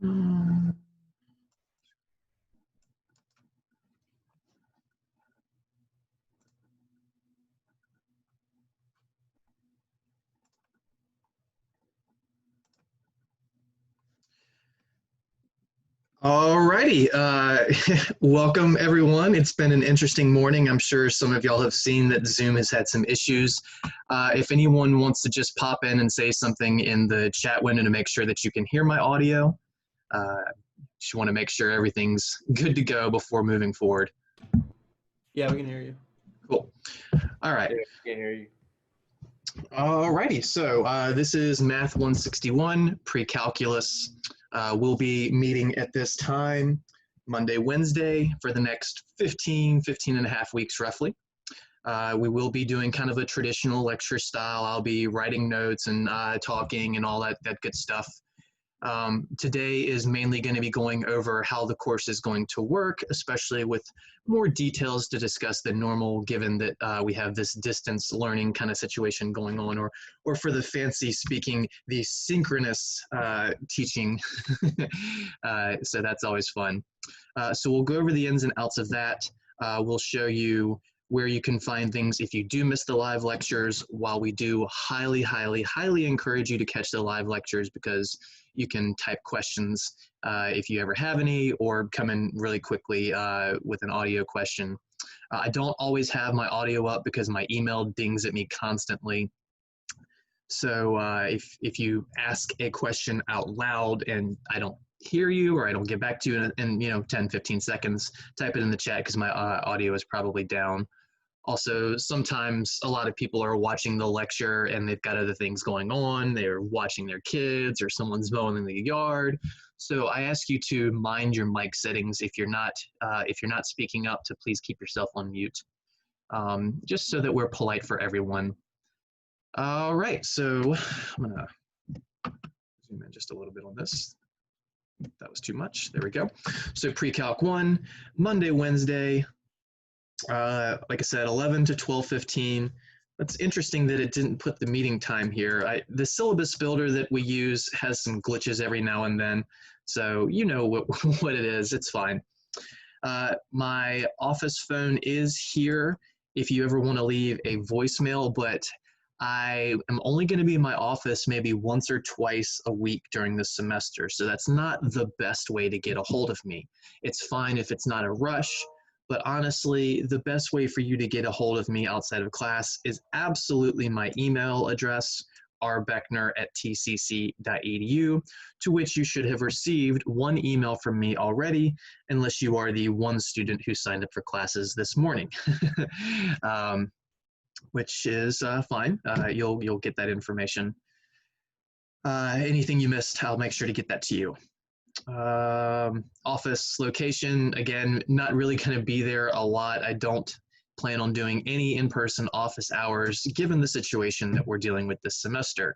Mm. Alrighty, welcome everyone. It's been an interesting morning. I'm sure some of y'all have seen that Zoom has had some issues. If anyone wants to just pop in and say something in the chat window to make sure that you can hear my audio, just want to make sure everything's good to go before moving forward. Yeah, we can hear you. Cool. All right. Yeah, we can hear you. Alrighty, so this is Math 161, pre-calculus. We'll be meeting at this time, Monday, Wednesday, for the next 15 and a half weeks, roughly. We will be doing kind of a traditional lecture style. I'll be writing notes and talking and all that good stuff. Today is mainly going to be going over how the course is going to work, especially with more details to discuss than normal, given that we have this distance learning kind of situation going on, or for the fancy speaking, the synchronous teaching. So that's always fun. So we'll go over the ins and outs of that. We'll show you where you can find things if you do miss the live lectures, while we do highly encourage you to catch the live lectures, because you can type questions if you ever have any, or come in really quickly with an audio question. I don't always have my audio up because my email dings at me constantly. So if you ask a question out loud and I don't hear you, or I don't get back to you in 10-15 seconds, type it in the chat, because my audio is probably down. Also, sometimes a lot of people are watching the lecture and they've got other things going on. They're watching their kids, or someone's mowing in the yard. So I ask you to mind your mic settings. If you're not speaking up, to please keep yourself on mute, just so that we're polite for everyone. All right, so I'm gonna zoom in just a little bit on this. That was too much. There we go. So pre-calc 1, Monday, Wednesday. Like I said, 11 to 12:15. It's interesting that it didn't put the meeting time here. The syllabus builder that we use has some glitches every now and then, so you know what it is. It's fine. My office phone is here if you ever want to leave a voicemail, but I am only going to be in my office maybe once or twice a week during the semester, so that's not the best way to get a hold of me. It's fine if it's not a rush, but honestly, the best way for you to get a hold of me outside of class is absolutely my email address, rbeckner@tcc.edu, to which you should have received one email from me already, unless you are the one student who signed up for classes this morning, which is fine. You'll get that information. Anything you missed, I'll make sure to get that to you. Office location, again, not really going to be there a lot. I don't plan on doing any in-person office hours given the situation that we're dealing with this semester.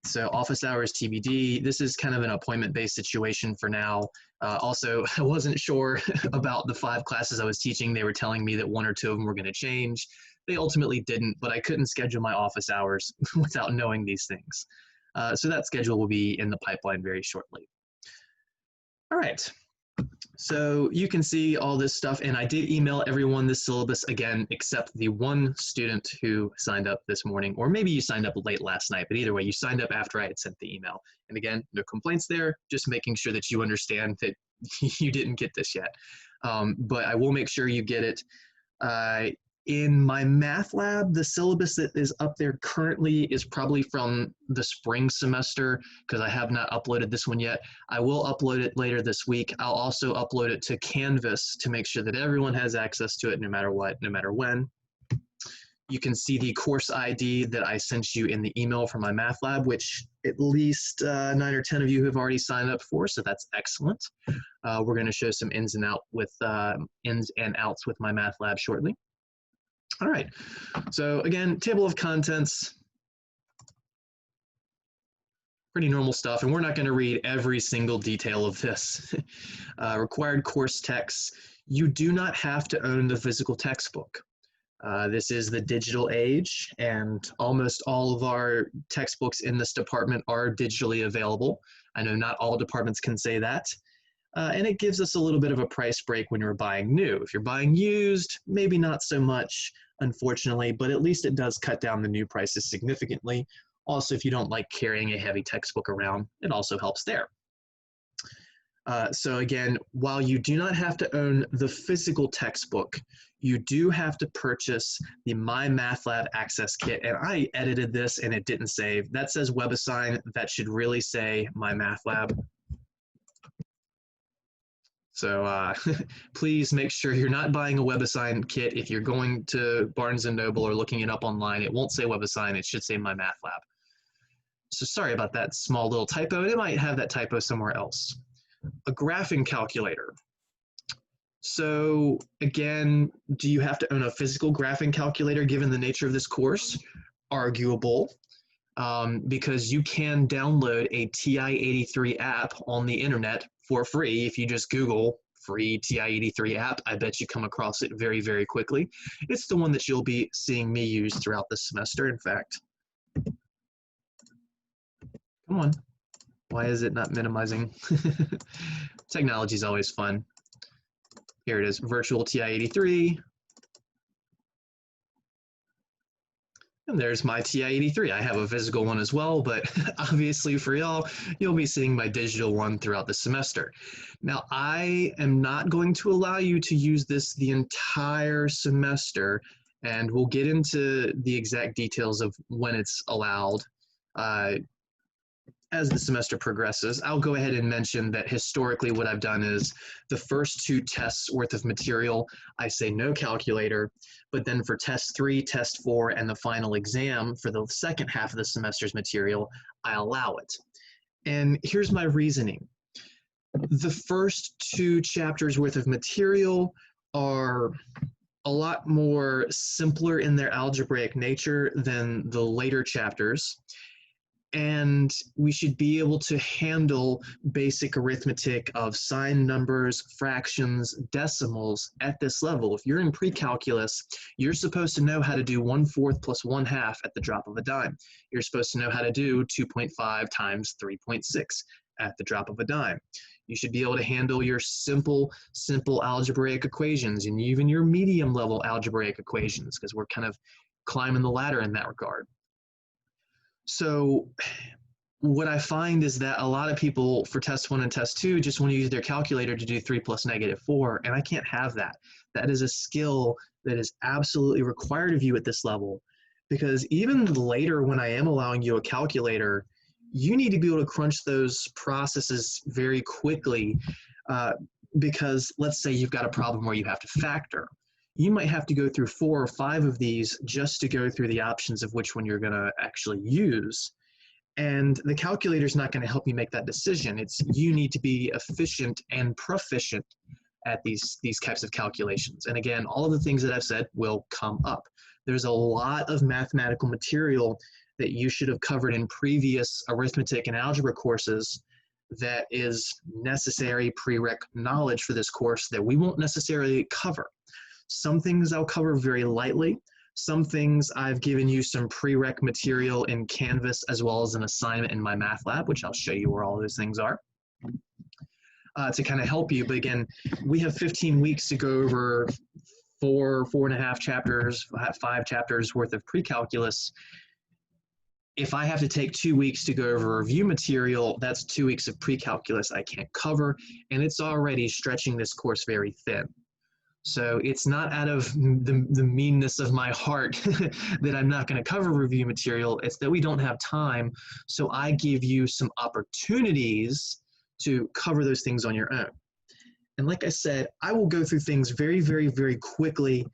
So office hours TBD. This is kind of an appointment-based situation for now. Also, I wasn't sure about the 5 classes I was teaching. They were telling me that 1 or 2 of them were going to change. They ultimately didn't, but I couldn't schedule my office hours without knowing these things. So that schedule will be in the pipeline very shortly. All right, so you can see all this stuff, and I did email everyone this syllabus again, except the one student who signed up this morning, or maybe you signed up late last night, but either way, you signed up after I had sent the email. And again, no complaints there, just making sure that you understand that you didn't get this yet. But I will make sure you get it. In Mymathlab, the syllabus that is up there currently is probably from the spring semester, because I have not uploaded this one yet. I will upload it later this week. I'll also upload it to Canvas to make sure that everyone has access to it no matter what, no matter when. You can see the course ID that I sent you in the email from Mymathlab, which at least 9 or 10 of you have already signed up for, so that's excellent. We're going to show some ins and outs with Mymathlab shortly. All right, so again, table of contents, pretty normal stuff, and we're not going to read every single detail of this. Required course texts, you do not have to own the physical textbook. This is the digital age, and almost all of our textbooks in this department are digitally available. I know not all departments can say that. And it gives us a little bit of a price break when you're buying new. If you're buying used, maybe not so much, unfortunately, but at least it does cut down the new prices significantly. Also, if you don't like carrying a heavy textbook around, it also helps there. So again, while you do not have to own the physical textbook, you do have to purchase the Mymathlab Access Kit. And I edited this and it didn't save. That says WebAssign. That should really say Mymathlab. So please make sure you're not buying a WebAssign kit. If you're going to Barnes & Noble or looking it up online, it won't say WebAssign. It should say Mymathlab. So sorry about that small little typo. It might have that typo somewhere else. A graphing calculator. So again, do you have to own a physical graphing calculator given the nature of this course? Arguable, because you can download a TI-83 app on the internet for free. If you just Google free TI-83 app, I bet you come across it very, very quickly. It's the one that you'll be seeing me use throughout this semester, in fact. Come on. Why is it not minimizing? Technology is always fun. Here it is, virtual TI-83. And there's my TI-83. I have a physical one as well, but obviously for y'all, you'll be seeing my digital one throughout the semester. Now, I am not going to allow you to use this the entire semester, and we'll get into the exact details of when it's allowed as the semester progresses. I'll go ahead and mention that historically what I've done is the first 2 tests worth of material, I say no calculator, but then for test 3, test 4, and the final exam for the second half of the semester's material, I allow it. And here's my reasoning. The first 2 chapters worth of material are a lot more simpler in their algebraic nature than the later chapters. And we should be able to handle basic arithmetic of sign numbers, fractions, decimals at this level. If you're in pre-calculus, you're supposed to know how to do 1/4 plus 1/2 at the drop of a dime. You're supposed to know how to do 2.5 times 3.6 at the drop of a dime. You should be able to handle your simple algebraic equations and even your medium level algebraic equations, because we're kind of climbing the ladder in that regard. So what I find is that a lot of people for test 1 and test 2 just want to use their calculator to do 3 plus -4, and I can't have that. That is a skill that is absolutely required of you at this level, because even later when I am allowing you a calculator, you need to be able to crunch those processes very quickly, because let's say you've got a problem where you have to factor. You might have to go through 4 or 5 of these just to go through the options of which one you're going to actually use. And the calculator is not going to help you make that decision. You need to be efficient and proficient at these types of calculations. And again, all of the things that I've said will come up. There's a lot of mathematical material that you should have covered in previous arithmetic and algebra courses that is necessary prereq knowledge for this course that we won't necessarily cover. Some things I'll cover very lightly. Some things I've given you some prereq material in Canvas as well as an assignment in Mymathlab, which I'll show you where all those things are, to kind of help you. But again, we have 15 weeks to go over 4.5 chapters, 5 chapters worth of pre-calculus. If I have to take 2 weeks to go over review material, that's 2 weeks of pre-calculus I can't cover, and it's already stretching this course very thin. So it's not out of the meanness of my heart that I'm not going to cover review material. It's that we don't have time. So I give you some opportunities to cover those things on your own. And like I said, I will go through things very, very, very quickly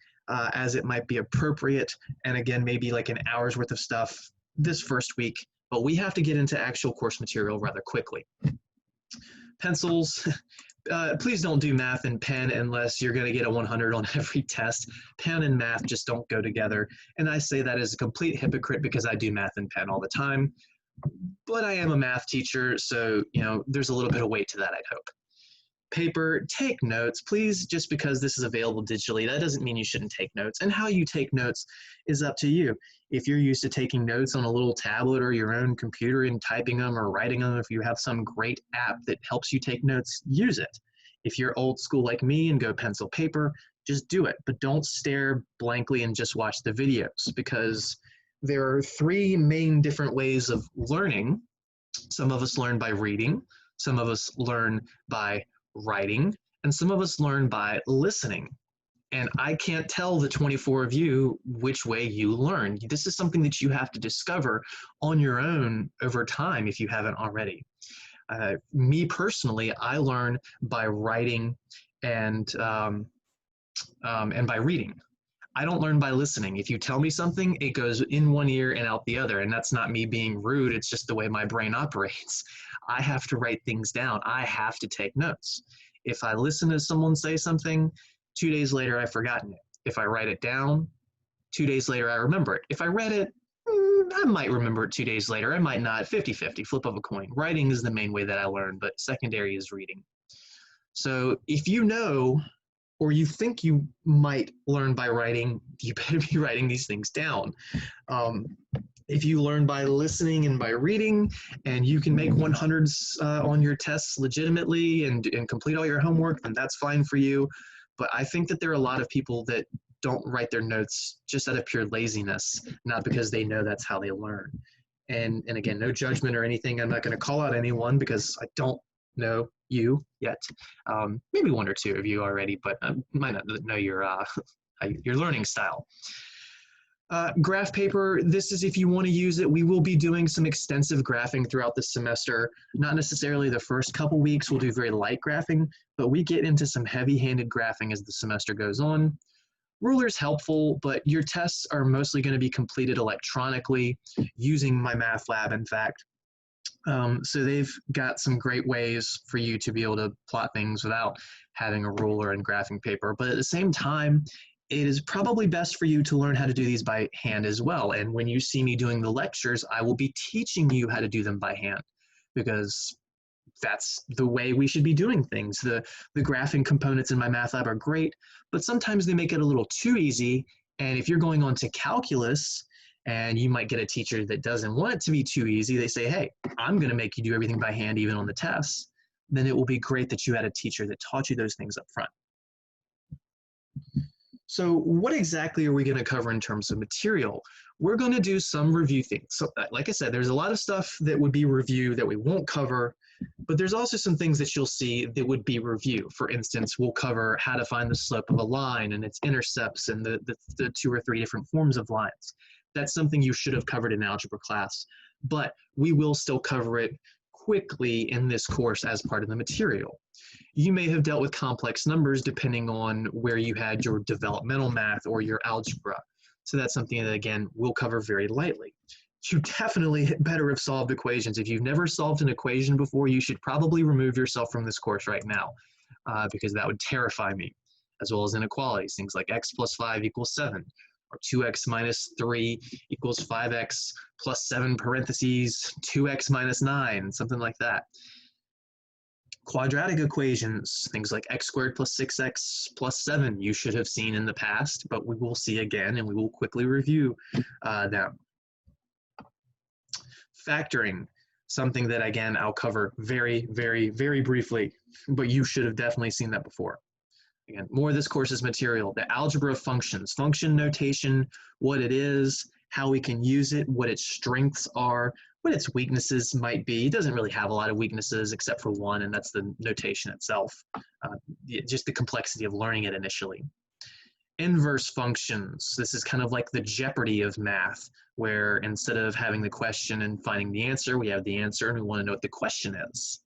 as it might be appropriate. And again, maybe like an hour's worth of stuff this first week. But we have to get into actual course material rather quickly. Pencils. Please don't do math and pen unless you're going to get a 100 on every test. Pen and math just don't go together. And I say that as a complete hypocrite because I do math and pen all the time. But I am a math teacher, so there's a little bit of weight to that, I'd hope. paper, take notes. Please, just because this is available digitally, that doesn't mean you shouldn't take notes. And how you take notes is up to you. If you're used to taking notes on a little tablet or your own computer and typing them or writing them, if you have some great app that helps you take notes, use it. If you're old school like me and go pencil paper, just do it. But don't stare blankly and just watch the videos, because there are three main different ways of learning. Some of us learn by reading, some of us learn by writing, and some of us learn by listening. And I can't tell the 24 of you which way you learn. This is something that you have to discover on your own over time if you haven't already. Me personally, I learn by writing and by reading. I don't learn by listening. If you tell me something, it goes in one ear and out the other. And that's not me being rude. It's just the way my brain operates. I have to write things down. I have to take notes. If I listen to someone say something, 2 days later, I've forgotten it. If I write it down, 2 days later, I remember it. If I read it, I might remember it 2 days later. I might not. 50-50, flip of a coin. Writing is the main way that I learn, but secondary is reading. So if you know, or you think you might learn by writing, you better be writing these things down. If you learn by listening and by reading, and you can make 100s on your tests legitimately and complete all your homework, then that's fine for you. But I think that there are a lot of people that don't write their notes just out of pure laziness, not because they know that's how they learn. And again, no judgment or anything. I'm not going to call out anyone because I don't know you yet. Maybe one or two of you already, but I might not know your learning style. Graph paper, this is if you want to use it. We will be doing some extensive graphing throughout the semester. Not necessarily the first couple weeks, we'll do very light graphing, but we get into some heavy-handed graphing as the semester goes on. Ruler's helpful, but your tests are mostly going to be completed electronically using Mymathlab, in fact. So they've got some great ways for you to be able to plot things without having a ruler and graphing paper. But at the same time, it is probably best for you to learn how to do these by hand as well. And when you see me doing the lectures, I will be teaching you how to do them by hand, because that's the way we should be doing things. The graphing components in Mymathlab are great, but sometimes they make it a little too easy. And if you're going on to calculus, and you might get a teacher that doesn't want it to be too easy, they say, hey, I'm going to make you do everything by hand even on the tests, then it will be great that you had a teacher that taught you those things up front. So what exactly are we going to cover in terms of material? We're going to do some review things. So like I said, there's a lot of stuff that would be review that we won't cover, but there's also some things that you'll see that would be review. For instance, we'll cover how to find the slope of a line and its intercepts and the 2 or 3 different forms of lines. That's something you should have covered in algebra class, but we will still cover it quickly in this course as part of the material. You may have dealt with complex numbers depending on where you had your developmental math or your algebra. So that's something that, again, we'll cover very lightly. You definitely better have solved equations. If you've never solved an equation before, you should probably remove yourself from this course right now, because that would terrify me, as well as inequalities, things like x plus 5 equals 7. Or 2x minus 3 equals 5x plus 7 parentheses 2x minus 9, something like that. Quadratic equations, things like x squared plus 6x plus 7, you should have seen in the past, but we will see again, and we will quickly review them. Factoring, something that, again, I'll cover very, very, very briefly, but you should have definitely seen that before. Again, more of this course's material, the algebra of functions, function notation, what it is, how we can use it, what its strengths are, what its weaknesses might be. It doesn't really have a lot of weaknesses except for one, and that's the notation itself, just the complexity of learning it initially. Inverse functions, this is kind of like the Jeopardy of math, where instead of having the question and finding the answer, we have the answer and we want to know what the question is.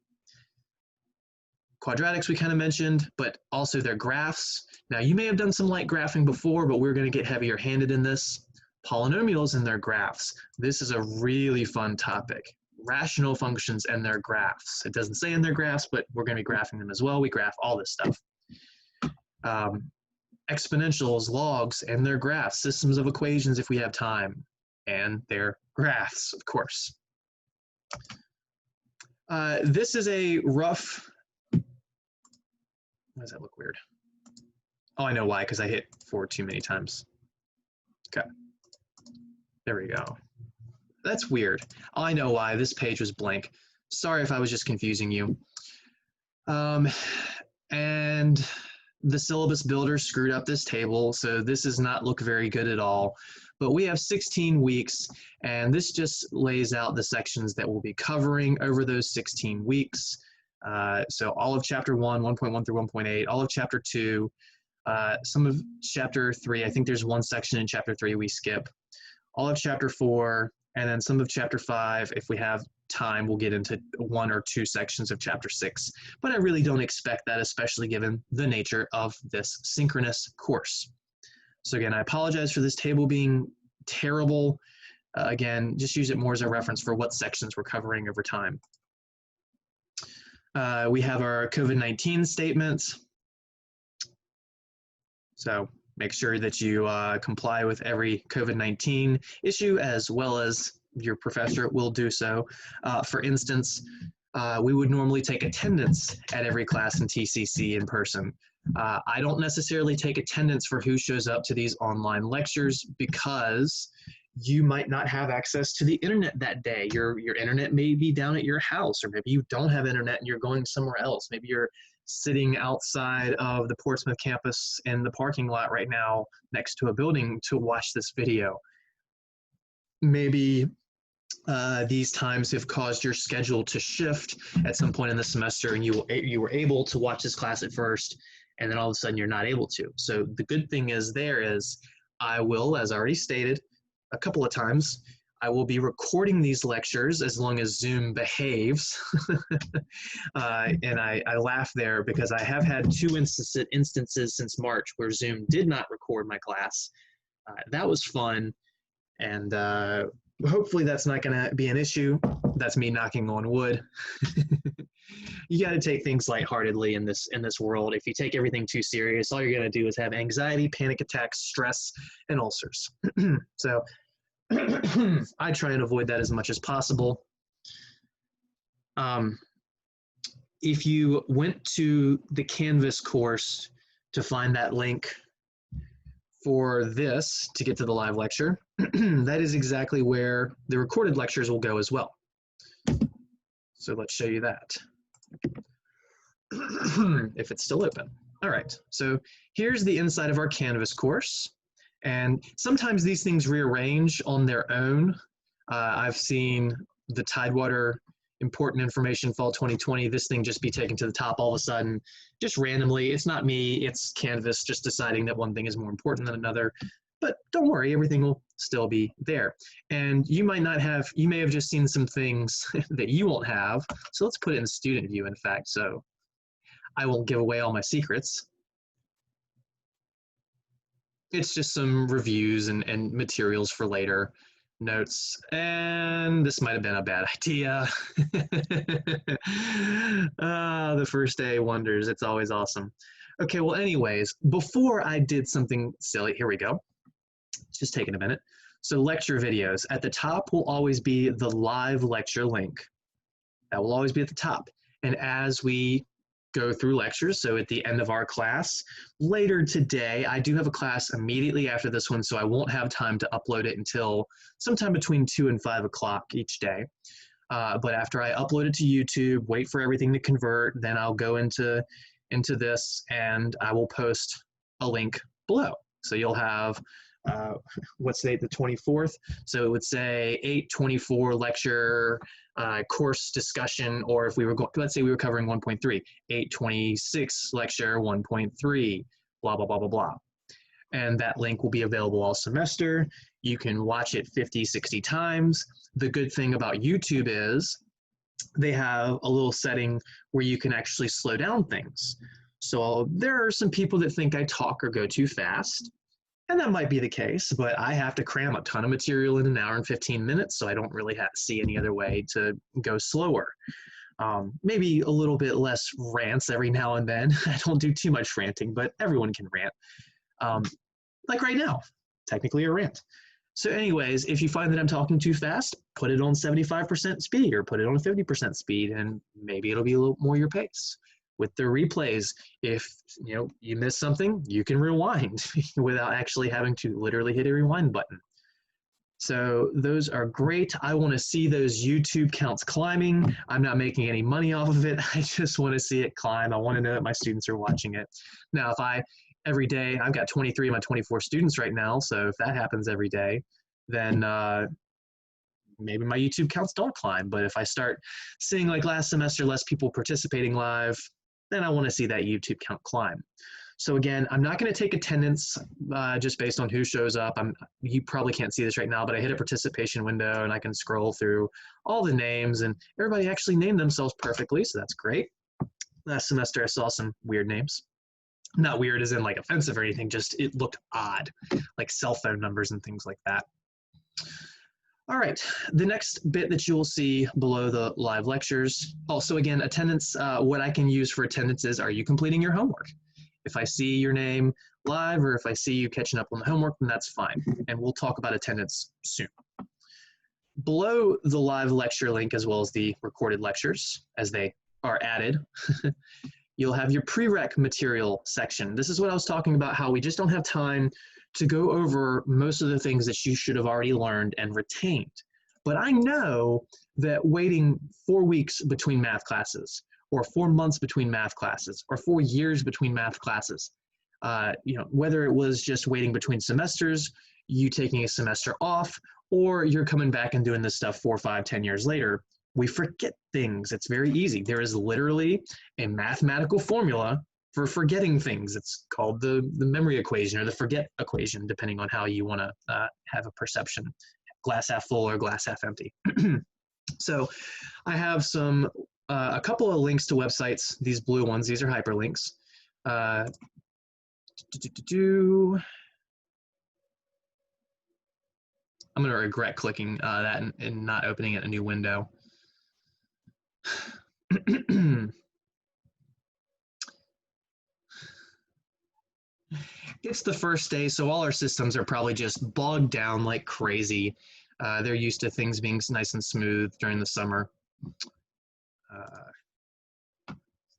Quadratics we kind of mentioned, but also their graphs. Now you may have done some light graphing before, but we're going to get heavier handed in this. Polynomials and their graphs. This is a really fun topic. Rational functions and their graphs. It doesn't say in their graphs, but we're going to be graphing them as well. We graph all this stuff. Exponentials, logs, and their graphs. Systems of equations if we have time. And their graphs, of course. This is a rough Why does that look weird? Oh, I know why, because I hit forward too many times. Okay. There we go. That's weird. Oh, I know why. This page was blank. Sorry if I was just confusing you. And the syllabus builder screwed up this table, so this does not look very good at all. But we have 16 weeks, and this just lays out the sections that we'll be covering over those 16 weeks. So all of Chapter 1, 1.1 through 1.8, all of Chapter 2, some of Chapter 3. I think there's one section in Chapter 3 we skip. All of Chapter 4, and then some of Chapter 5. If we have time, we'll get into 1 or 2 sections of Chapter 6. But I really don't expect that, especially given the nature of this synchronous course. So again, I apologize for this table being terrible. Again, just use it more as a reference for what sections we're covering over time. We have our COVID-19 statements. So make sure that you comply with every COVID-19 issue, as well as your professor will do so. For instance, we would normally take attendance at every class in TCC in person. I don't necessarily take attendance for who shows up to these online lectures because you might not have access to the internet that day. Your internet may be down at your house, or maybe you don't have internet and you're going somewhere else. Maybe you're sitting outside of the Portsmouth campus in the parking lot right now next to a building to watch this video. Maybe these times have caused your schedule to shift at some point in the semester, and you were able to watch this class at first, and then all of a sudden you're not able to. So the good thing is I will, as already stated a couple of times, I will be recording these lectures as long as Zoom behaves. And I laugh there because I have had 2 instances since March where Zoom did not record my class. That was fun, and hopefully that's not going to be an issue. That's me knocking on wood. You got to take things lightheartedly in this world. If you take everything too serious, all you're going to do is have anxiety, panic attacks, stress, and ulcers. So I try and avoid that as much as possible. If you went to the Canvas course to find that link for this to get to the live lecture, that is exactly where the recorded lectures will go as well. So let's show you that. If it's still open. All right, so here's the inside of our Canvas course. And sometimes these things rearrange on their own. I've seen the Tidewater important information fall 2020, this thing just be taken to the top all of a sudden, just randomly. It's not me, it's Canvas just deciding that one thing is more important than another. But don't worry, everything will still be there. And you may have just seen some things that you won't have. So let's put it in student view, in fact, so I won't give away all my secrets. It's just some reviews and materials for later, notes, and this might have been a bad idea. The first day wonders, it's always awesome. Okay, well anyways, before I did something silly, here we go. It's just taking a minute. So lecture videos, at the top will always be the live lecture link. That will always be at the top. And as we go through lectures, so at the end of our class, later today, I do have a class immediately after this one, so I won't have time to upload it until sometime between 2 and 5 o'clock each day. But after I upload it to YouTube, wait for everything to convert, then I'll go into this and I will post a link below. So you'll have, what's the date, the 24th? So it would say 8/24 lecture, course discussion, or if we were, let's say we were covering 1.3, 8/26 lecture 1.3, blah, blah, blah, blah, blah. And that link will be available all semester. You can watch it 50, 60 times. The good thing about YouTube is they have a little setting where you can actually slow down things. So there are some people that think I talk or go too fast. And that might be the case, but I have to cram a ton of material in an hour and 15 minutes, so I don't really see any other way to go slower. Maybe a little bit less rants every now and then. I don't do too much ranting, but everyone can rant. Like right now, technically a rant. So anyways, if you find that I'm talking too fast, put it on 75% speed or put it on 50% speed, and maybe it'll be a little more your pace. with the replays. If you miss something, you can rewind without actually having to literally hit a rewind button. So those are great. I want to see those YouTube counts climbing. I'm not making any money off of it. I just want to see it climb. I want to know that my students are watching it. Now, if every day, I've got 23 of my 24 students right now, so if that happens every day, then maybe my YouTube counts don't climb. But if I start seeing, like last semester, less people participating live, then I want to see that YouTube count climb. So again, I'm not going to take attendance just based on who shows up. You probably can't see this right now, but I hit a participation window and I can scroll through all the names, and everybody actually named themselves perfectly, so that's great. Last semester I saw some weird names. Not weird as in like offensive or anything, just it looked odd, like cell phone numbers and things like that. All right, the next bit that you will see below the live lectures. Also, again, attendance, what I can use for attendance is, are you completing your homework? If I see your name live or if I see you catching up on the homework, then that's fine. And we'll talk about attendance soon. Below the live lecture link, as well as the recorded lectures, as they are added, you'll have your Prereq Material section. This is what I was talking about, how we just don't have time to go over most of the things that you should have already learned and retained. But I know that waiting 4 weeks between math classes, or 4 months between math classes, or 4 years between math classes, whether it was just waiting between semesters, you taking a semester off, or you're coming back and doing this stuff 4, 5, 10 years later, we forget things. It's very easy. There is literally a mathematical formula for forgetting things. It's called the memory equation or the forget equation, depending on how you want to have a perception, glass half full or glass half empty. So I have a couple of links to websites, these blue ones, these are hyperlinks. I'm going to regret clicking that and not opening it in a new window. It's the first day, so all our systems are probably just bogged down like crazy. They're used to things being nice and smooth during the summer.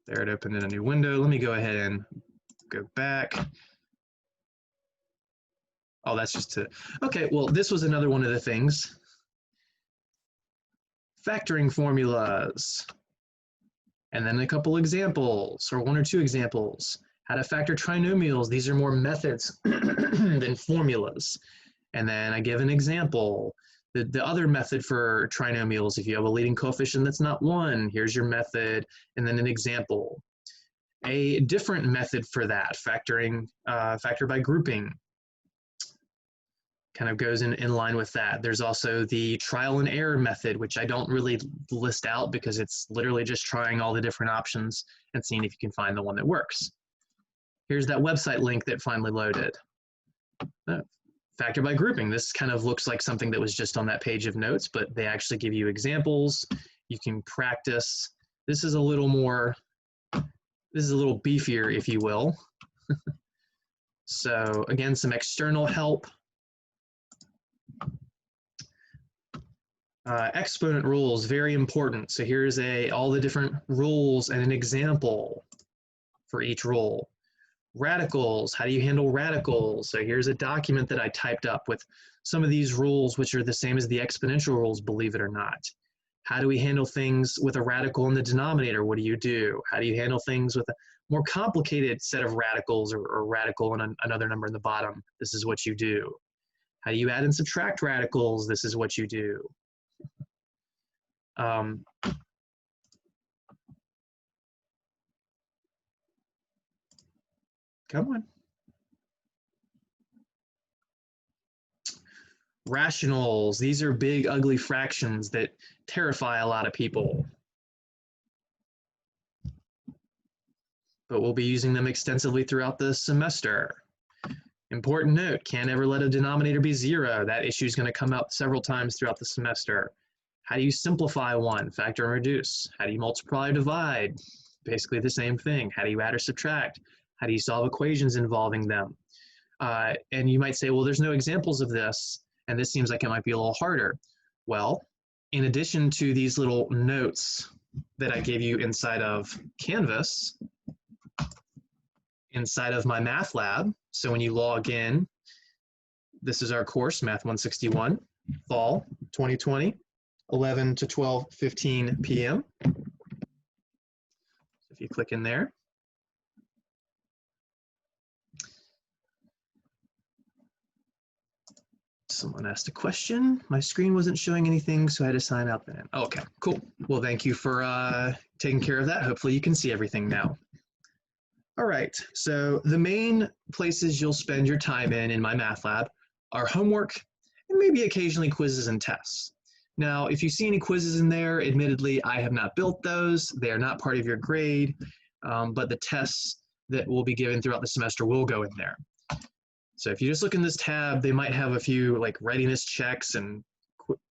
There, it opened in a new window. Let me go ahead and go back. Oh, that's just okay, well, this was another one of the things. Factoring formulas. And then a couple examples, or 1 or 2 examples. How to factor trinomials. These are more methods than formulas. And then I give an example. The other method for trinomials, if you have a leading coefficient that's not 1, here's your method, and then an example. A different method for that, factoring, factor by grouping, kind of goes in line with that. There's also the trial and error method, which I don't really list out because it's literally just trying all the different options and seeing if you can find the one that works. Here's that website link that finally loaded. Factor by grouping. This kind of looks like something that was just on that page of notes, but they actually give you examples. You can practice. This is a little beefier, if you will. So again, some external help. Exponent rules, very important. So here's all the different rules and an example for each rule. Radicals, how do you handle radicals? So here's a document that I typed up with some of these rules, which are the same as the exponential rules, believe it or not. How do we handle things with a radical in the denominator? What do you do? How do you handle things with a more complicated set of radicals or radical and another number in the bottom? This is what you do. How do you add and subtract radicals? This is what you do. Come on. Rationals, these are big, ugly fractions that terrify a lot of people. But we'll be using them extensively throughout the semester. Important note, can't ever let a denominator be 0. That issue is going to come out several times throughout the semester. How do you simplify one? Factor and reduce. How do you multiply or divide? Basically the same thing. How do you add or subtract? How do you solve equations involving them? And you might say, well, there's no examples of this, and this seems like it might be a little harder. Well, in addition to these little notes that I gave you inside of Canvas, inside of Mymathlab. So when you log in, this is our course, Math 161, Fall 2020, 11 to 12:15 p.m. If you click in there, someone asked a question. My screen wasn't showing anything, so I had to sign out then. Okay, cool. Well, thank you for taking care of that. Hopefully you can see everything now. All right, so the main places you'll spend your time in Mymathlab are homework and maybe occasionally quizzes and tests. Now, if you see any quizzes in there, admittedly, I have not built those. They are not part of your grade, but the tests that will be given throughout the semester will go in there. So if you just look in this tab, they might have a few like readiness checks and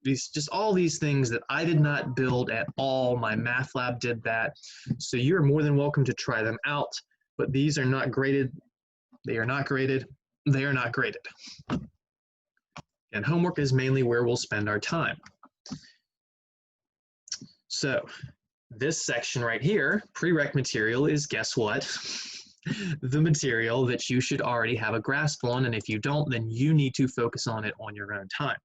just all these things that I did not build at all. Mymathlab did that. So you're more than welcome to try them out, but these are not graded. They are not graded. They are not graded. And homework is mainly where we'll spend our time. So this section right here, Prereq Material, is, guess what? The material that you should already have a grasp on, and if you don't, then you need to focus on it on your own time.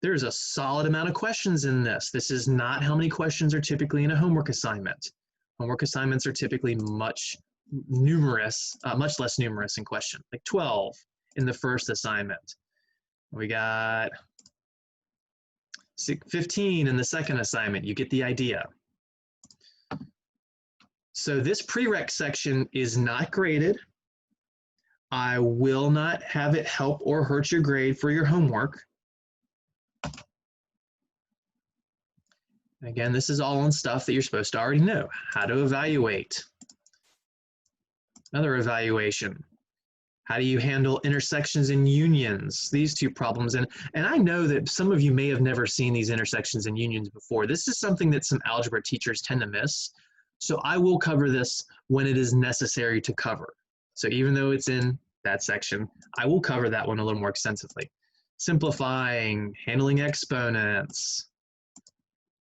There's a solid amount of questions in this. This is not how many questions are typically in a homework assignment. Homework assignments are typically much less numerous in question, like 12 in the first assignment. We got 15 in the second assignment. You get the idea. So this prereq section is not graded. I will not have it help or hurt your grade for your homework. Again, this is all on stuff that you're supposed to already know. How to evaluate. Another evaluation. How do you handle intersections and unions? These two problems. And I know that some of you may have never seen these intersections and unions before. This is something that some algebra teachers tend to miss. So I will cover this when it is necessary to cover. So even though it's in that section, I will cover that one a little more extensively. Simplifying, handling exponents.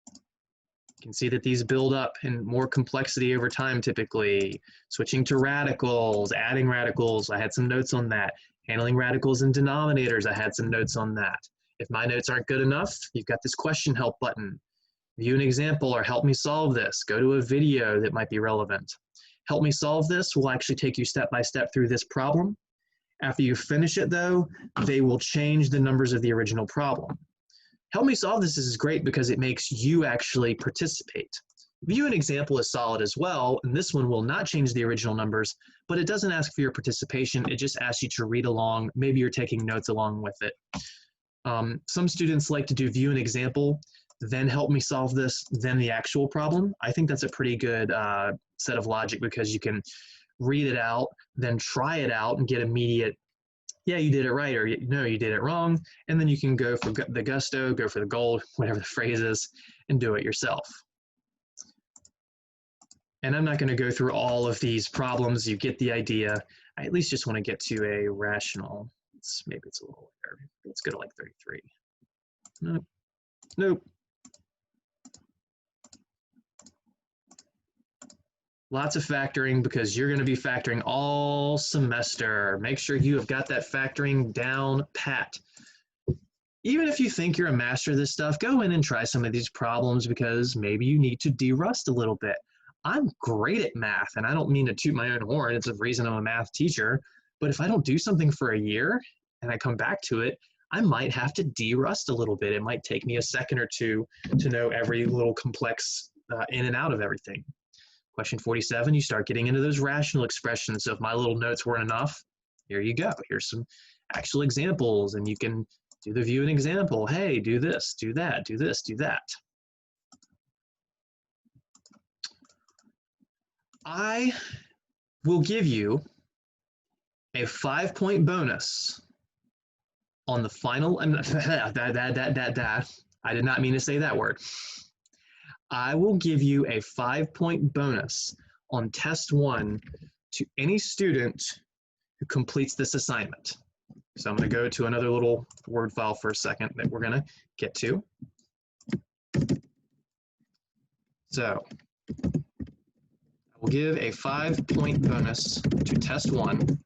You can see that these build up in more complexity over time typically. Switching to radicals, adding radicals, I had some notes on that. Handling radicals and denominators, I had some notes on that. If my notes aren't good enough, you've got this question help button. View an example or help me solve this. Go to a video that might be relevant. Help me solve this will actually take you step by step through this problem. After you finish it though, they will change the numbers of the original problem. Help me solve this is great because it makes you actually participate. View an example is solid as well, and this one will not change the original numbers, but it doesn't ask for your participation. It just asks you to read along. Maybe you're taking notes along with it. Some students like to do view an example, then help me solve this, then the actual problem. I think that's a pretty good set of logic because you can read it out, then try it out and get immediate, yeah, you did it right, or no, you did it wrong. And then you can go for the gusto, go for the gold, whatever the phrase is, and do it yourself. And I'm not going to go through all of these problems. You get the idea. I at least just want to get to a rational. Maybe it's a little later. Let's go to like 33. Nope. Nope. Lots of factoring because you're going to be factoring all semester. Make sure you have got that factoring down pat. Even if you think you're a master of this stuff, go in and try some of these problems because maybe you need to de-rust a little bit. I'm great at math, and I don't mean to toot my own horn. It's a reason I'm a math teacher. But if I don't do something for a year and I come back to it, I might have to de-rust a little bit. It might take me a second or two to know every little complex in and out of everything. Question 47, you start getting into those rational expressions. So if my little notes weren't enough, here you go. Here's some actual examples, and you can do the view an example. Hey, do this, do that, do this, do that. I will give you a 5-point bonus on the final, I did not mean to say that word. I will give you a 5-point bonus on test 1 to any student who completes this assignment. So I'm going to go to another little Word file for a second that we're going to get to. So I will give a 5-point bonus to test 1 to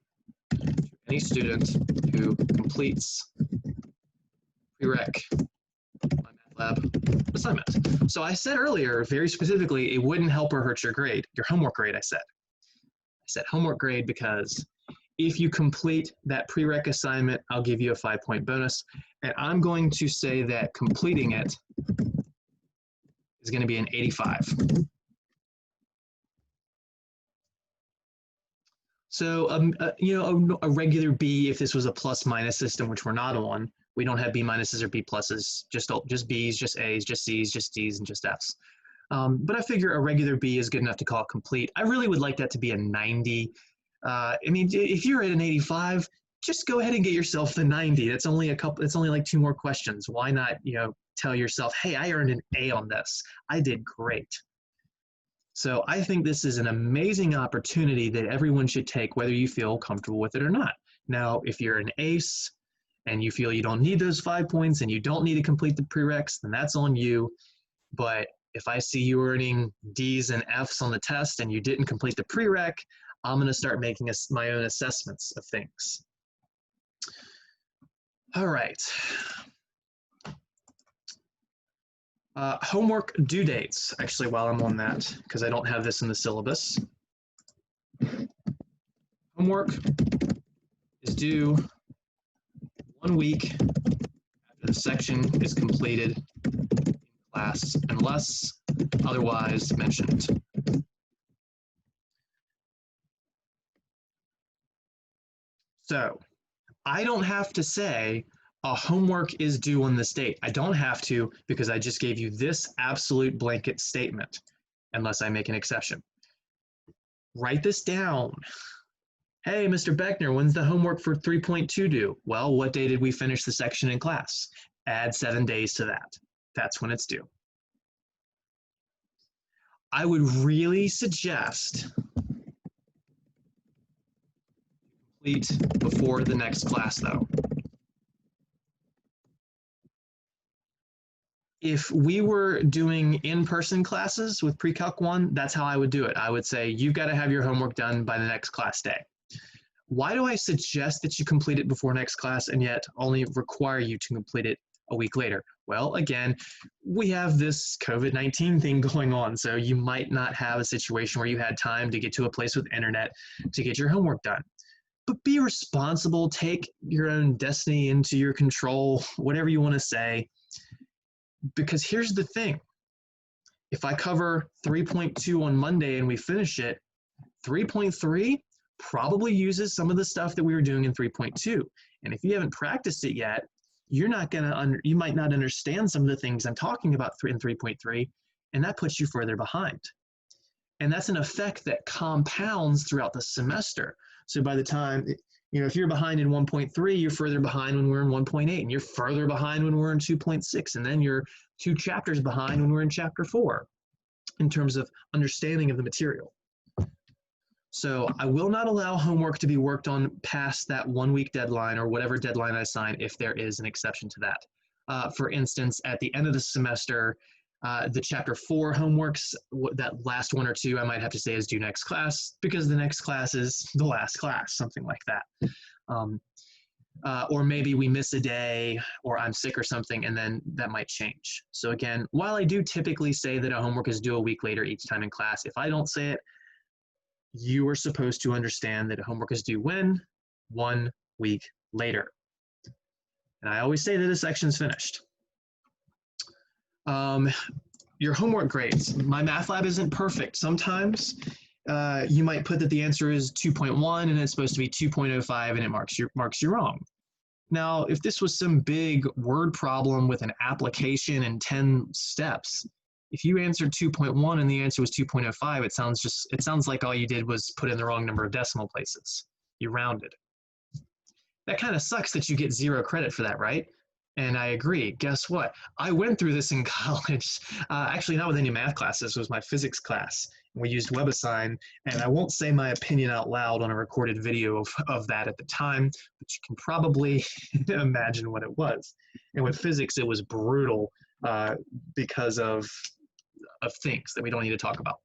any student who completes Prereq Mymathlab assignment. So I said earlier, very specifically, it wouldn't help or hurt your grade, your homework grade, I said. I said homework grade because if you complete that prereq assignment, I'll give you a 5-point bonus. And I'm going to say that completing it is going to be an 85. So, a regular B, if this was a plus minus system, which we're not on, we don't have B minuses or B pluses, just Bs, just As, just Cs, just Ds, and just Fs. But I figure a regular B is good enough to call it complete. I really would like that to be a 90. I mean, if you're at an 85, just go ahead and get yourself the 90. It's only like 2 more questions. Why not, tell yourself, hey, I earned an A on this. I did great. So I think this is an amazing opportunity that everyone should take, whether you feel comfortable with it or not. Now, if you're an ace and you feel you don't need those 5 points and you don't need to complete the prereqs, then that's on you. But if I see you earning Ds and Fs on the test and you didn't complete the prereq, I'm going to start making my own assessments of things. All right. Homework due dates, actually, while I'm on that, because I don't have this in the syllabus. Homework is due 1 week after the section is completed in class, unless otherwise mentioned. So I don't have to say a homework is due on this date. I don't have to because I just gave you this absolute blanket statement, unless I make an exception. Write this down. Hey, Mr. Beckner, when's the homework for 3.2 due? Well, what day did we finish the section in class? Add 7 days to that. That's when it's due. I would really suggest complete before the next class, though. If we were doing in-person classes with Pre-Calc 1, that's how I would do it. I would say, you've got to have your homework done by the next class day. Why do I suggest that you complete it before next class and yet only require you to complete it a week later? Well, again, we have this COVID-19 thing going on, so you might not have a situation where you had time to get to a place with internet to get your homework done. But be responsible, take your own destiny into your control, whatever you want to say. Because here's the thing, if I cover 3.2 on Monday and we finish it, 3.3 probably uses some of the stuff that we were doing in 3.2. And if you haven't practiced it yet, you might not understand some of the things I'm talking about in 3.3, and that puts you further behind. And that's an effect that compounds throughout the semester. So by the time, if you're behind in 1.3, you're further behind when we're in 1.8, and you're further behind when we're in 2.6, and then you're 2 chapters behind when we're in chapter 4 in terms of understanding of the material. So I will not allow homework to be worked on past that 1 week deadline or whatever deadline I assign if there is an exception to that. For instance, at the end of the semester, the chapter 4 homeworks, that last 1 or 2 I might have to say is due next class because the next class is the last class, something like that. Or maybe we miss a day or I'm sick or something, and then that might change. So again, while I do typically say that a homework is due a week later each time in class, if I don't say it, you are supposed to understand that homework is due when? 1 week later. And I always say that a section's finished. Your homework grades. Mymathlab isn't perfect. Sometimes you might put that the answer is 2.1 and it's supposed to be 2.05 and it marks you wrong. Now, if this was some big word problem with an application and 10 steps, if you answered 2.1 and the answer was 2.05, it sounds like all you did was put in the wrong number of decimal places. You rounded. That kind of sucks that you get 0 credit for that, right? And I agree. Guess what? I went through this in college. Actually, not with any math classes. It was my physics class. We used WebAssign, and I won't say my opinion out loud on a recorded video of that at the time, but you can probably imagine what it was. And with physics, it was brutal because of of things that we don't need to talk about.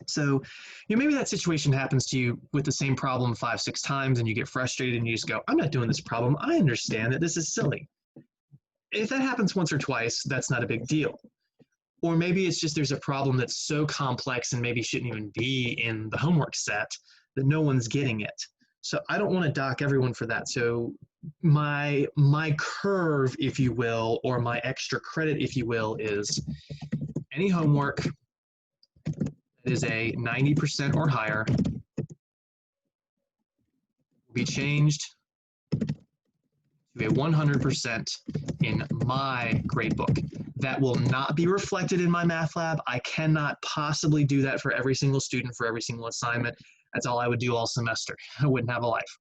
So, maybe that situation happens to you with the same problem 5, 6 times and you get frustrated and you just go, I'm not doing this problem. I understand that this is silly. If that happens once or twice, that's not a big deal. Or maybe it's just there's a problem that's so complex and maybe shouldn't even be in the homework set that no one's getting it. So I don't want to dock everyone for that. So my curve, if you will, or my extra credit, if you will, is any homework that is a 90% or higher will be changed to a 100% in my gradebook. That will not be reflected in Mymathlab. I cannot possibly do that for every single student for every single assignment. That's all I would do all semester. I wouldn't have a life.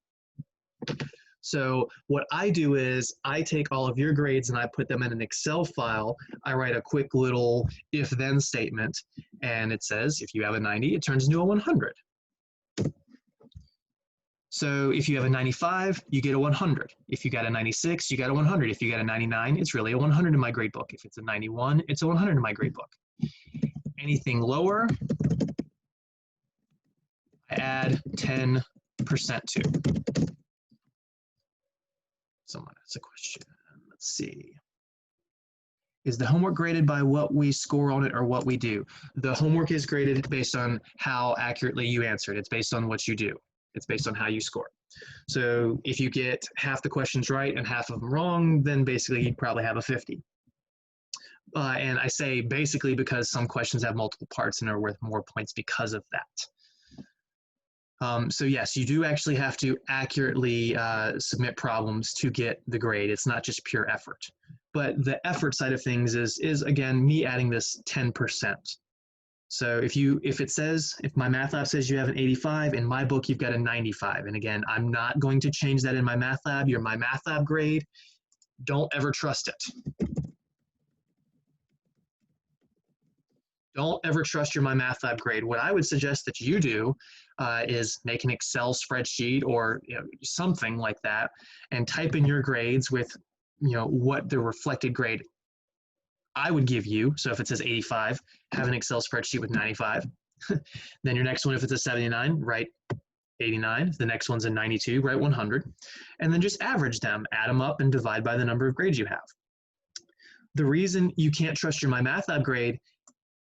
So what I do is I take all of your grades and I put them in an Excel file. I write a quick little if-then statement, and it says if you have a 90, it turns into a 100. So if you have a 95, you get a 100. If you got a 96, you got a 100. If you got a 99, it's really a 100 in my gradebook. If it's a 91, it's a 100 in my gradebook. Anything lower, I add 10% to. Someone has a question. Let's see. Is the homework graded by what we score on it or what we do? The homework is graded based on how accurately you answered. It's based on what you do. It's based on how you score. So if you get half the questions right and half of them wrong, then basically you'd probably have a 50. And I say basically because some questions have multiple parts and are worth more points because of that. So yes, you do actually have to accurately submit problems to get the grade. It's not just pure effort. But the effort side of things is again, me adding this 10%. So if Mymathlab says you have an 85, in my book you've got a 95. And again, I'm not going to change that in Mymathlab. Your Mymathlab grade, don't ever trust it. Don't ever trust your Mymathlab grade. What I would suggest that you do is make an Excel spreadsheet or something like that and type in your grades with what the reflected grade I would give you. So if it says 85, have an Excel spreadsheet with 95. Then your next one, if it's a 79, write 89. The next one's a 92, write 100. And then just average them, add them up, and divide by the number of grades you have. The reason you can't trust your Mymathlab grade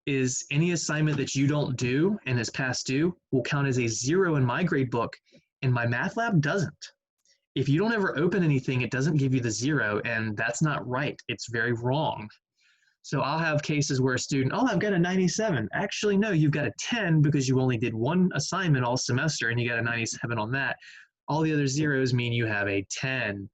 is any assignment that you don't do and is past due will count as a 0 in my grade book, and Mymathlab doesn't. If you don't ever open anything, it doesn't give you the 0, and that's not right. It's very wrong. So I'll have cases where a student, I've got a 97. Actually, no, you've got a 10 because you only did one assignment all semester and you got a 97 on that. All the other zeros mean you have a 10.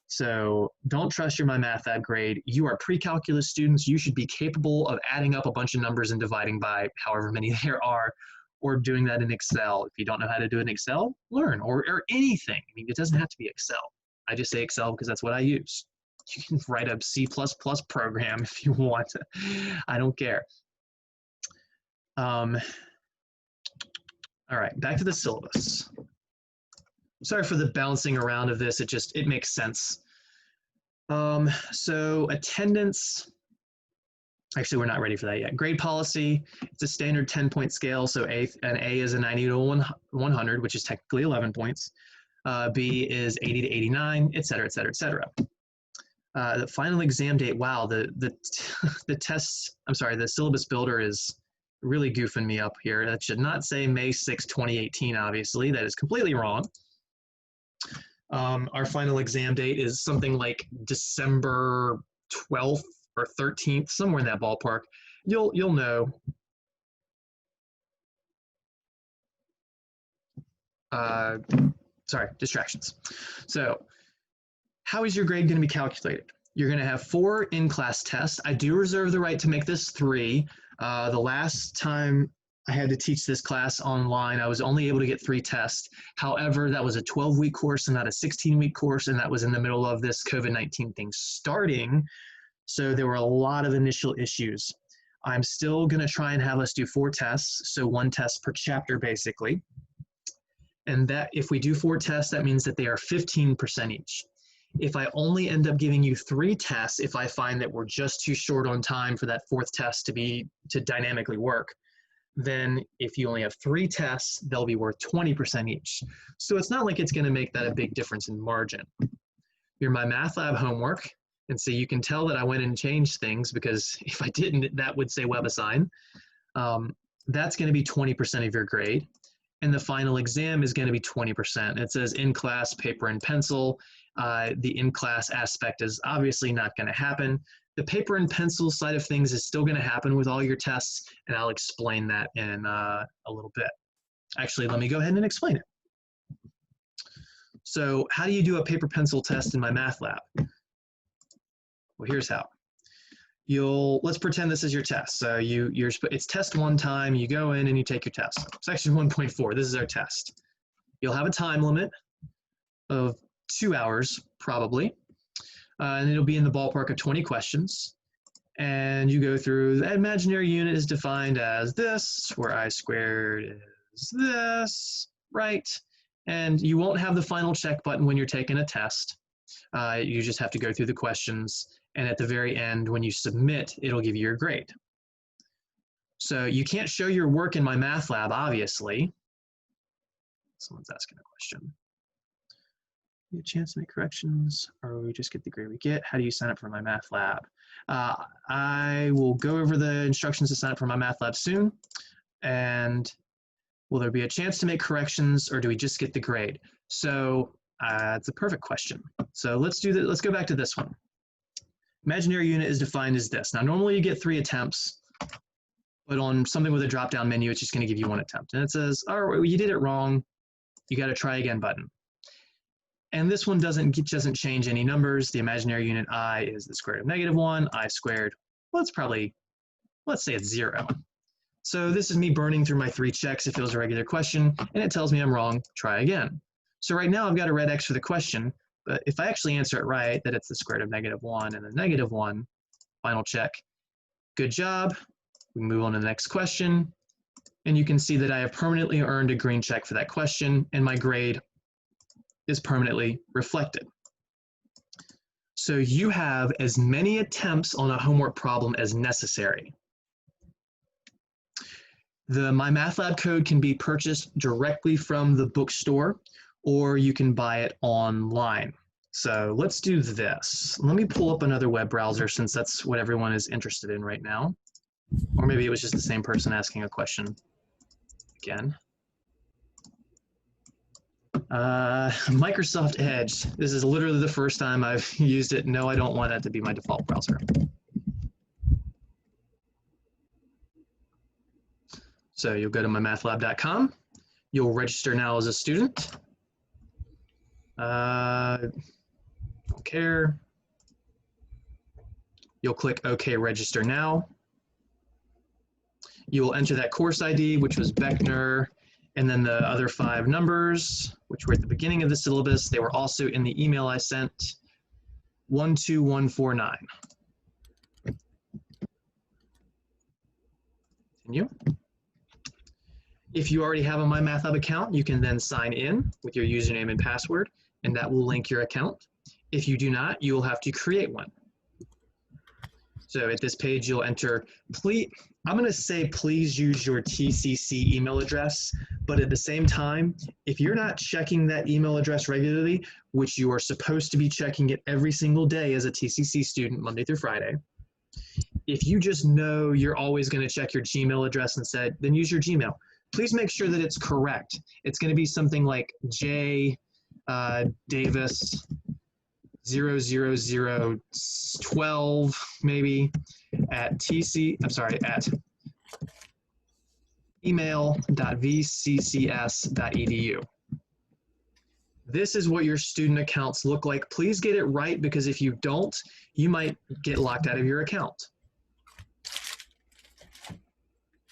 So don't trust your Mymathlab grade. You are pre-calculus students. You should be capable of adding up a bunch of numbers and dividing by however many there are, or doing that in Excel. If you don't know how to do it in Excel, learn, or anything. I mean, it doesn't have to be Excel. I just say Excel because that's what I use. You can write a C++ program if you want to. I don't care. All right, back to the syllabus. Sorry for the bouncing around of this. It makes sense. So attendance, actually we're not ready for that yet. Grade policy, it's a standard 10-point scale. So an A is a 90 to 100, which is technically 11 points. B is 80 to 89, et cetera, et cetera, et cetera. The final exam date, wow, the syllabus builder is really goofing me up here. That should not say May 6, 2018, obviously. That is completely wrong. Our final exam date is something like December 12th or 13th, somewhere in that ballpark. You'll know. Sorry, distractions. So how is your grade going to be calculated? You're going to have 4 in-class tests. I do reserve the right to make this 3. The last time I had to teach this class online, I was only able to get 3 tests. However, that was a 12-week course and not a 16-week course, and that was in the middle of this COVID-19 thing starting, so there were a lot of initial issues. I'm still going to try and have us do 4 tests, so 1 test per chapter basically. And that if we do 4 tests, that means that they are 15% each. If I only end up giving you 3 tests, if I find that we're just too short on time for that 4th test to dynamically work, then if you only have 3 tests, they'll be worth 20% each. So it's not like it's going to make that a big difference in margin. Your Mymathlab homework, and so you can tell that I went and changed things, because if I didn't, that would say WebAssign. That's going to be 20% of your grade. And the final exam is going to be 20%. It says in-class paper and pencil. The in-class aspect is obviously not going to happen. The paper and pencil side of things is still going to happen with all your tests, and I'll explain that in a little bit. Actually, let me go ahead and explain it. So how do you do a paper pencil test in Mymathlab? Well, here's how. Let's pretend this is your test. So it's test 1 time, you go in and you take your test. Section 1.4, this is our test. You'll have a time limit of 2 hours, probably, and it'll be in the ballpark of 20 questions. And you go through, the imaginary unit is defined as this, where I squared is this, right? And you won't have the final check button when you're taking a test. You just have to go through the questions. And at the very end, when you submit, it'll give you your grade. So you can't show your work in Mymathlab, obviously. Someone's asking a question. You get a chance to make corrections, or we just get the grade we get? How do you sign up for Mymathlab? I will go over the instructions to sign up for Mymathlab soon. And will there be a chance to make corrections, or do we just get the grade? So it's a perfect question. So let's do that. Let's go back to this one. Imaginary unit is defined as this. Now, normally you get 3 attempts, but on something with a drop-down menu, it's just going to give you 1 attempt. And it says, oh, well, you did it wrong. You got to try again button. And this one doesn't change any numbers. The imaginary unit I is the square root of -1. I squared, well, let's say it's 0. So this is me burning through my 3 checks. It feels a regular question, and it tells me I'm wrong. Try again. So right now I've got a red X for the question. But if I actually answer it right, that it's the square root of -1 and the -1, final check. Good job. We move on to the next question. And you can see that I have permanently earned a green check for that question, and my grade is permanently reflected. So you have as many attempts on a homework problem as necessary. The Mymathlab code can be purchased directly from the bookstore, or you can buy it online. So let's do this. Let me pull up another web browser, since that's what everyone is interested in right now. Or maybe it was just the same person asking a question again. Microsoft Edge. This is literally the first time I've used it. No, I don't want that to be my default browser. So you'll go to mymathlab.com. You'll register now as a student. Don't care. You'll click OK, register now. You will enter that course ID, which was Beckner, and then the other 5 numbers, which were at the beginning of the syllabus. They were also in the email I sent, 12149. Continue. If you already have a Mymathlab account, you can then sign in with your username and password, and that will link your account. If you do not, you will have to create one. So at this page, you'll enter, I'm going to say please use your TCC email address, but at the same time, if you're not checking that email address regularly, which you are supposed to be checking it every single day as a TCC student, Monday through Friday, if you just know you're always going to check your Gmail address instead, then use your Gmail. Please make sure that it's correct. It's going to be something like J Davis 00012 maybe at email.vccs.edu. This is what your student accounts look like. Please get it right, because if you don't, you might get locked out of your account.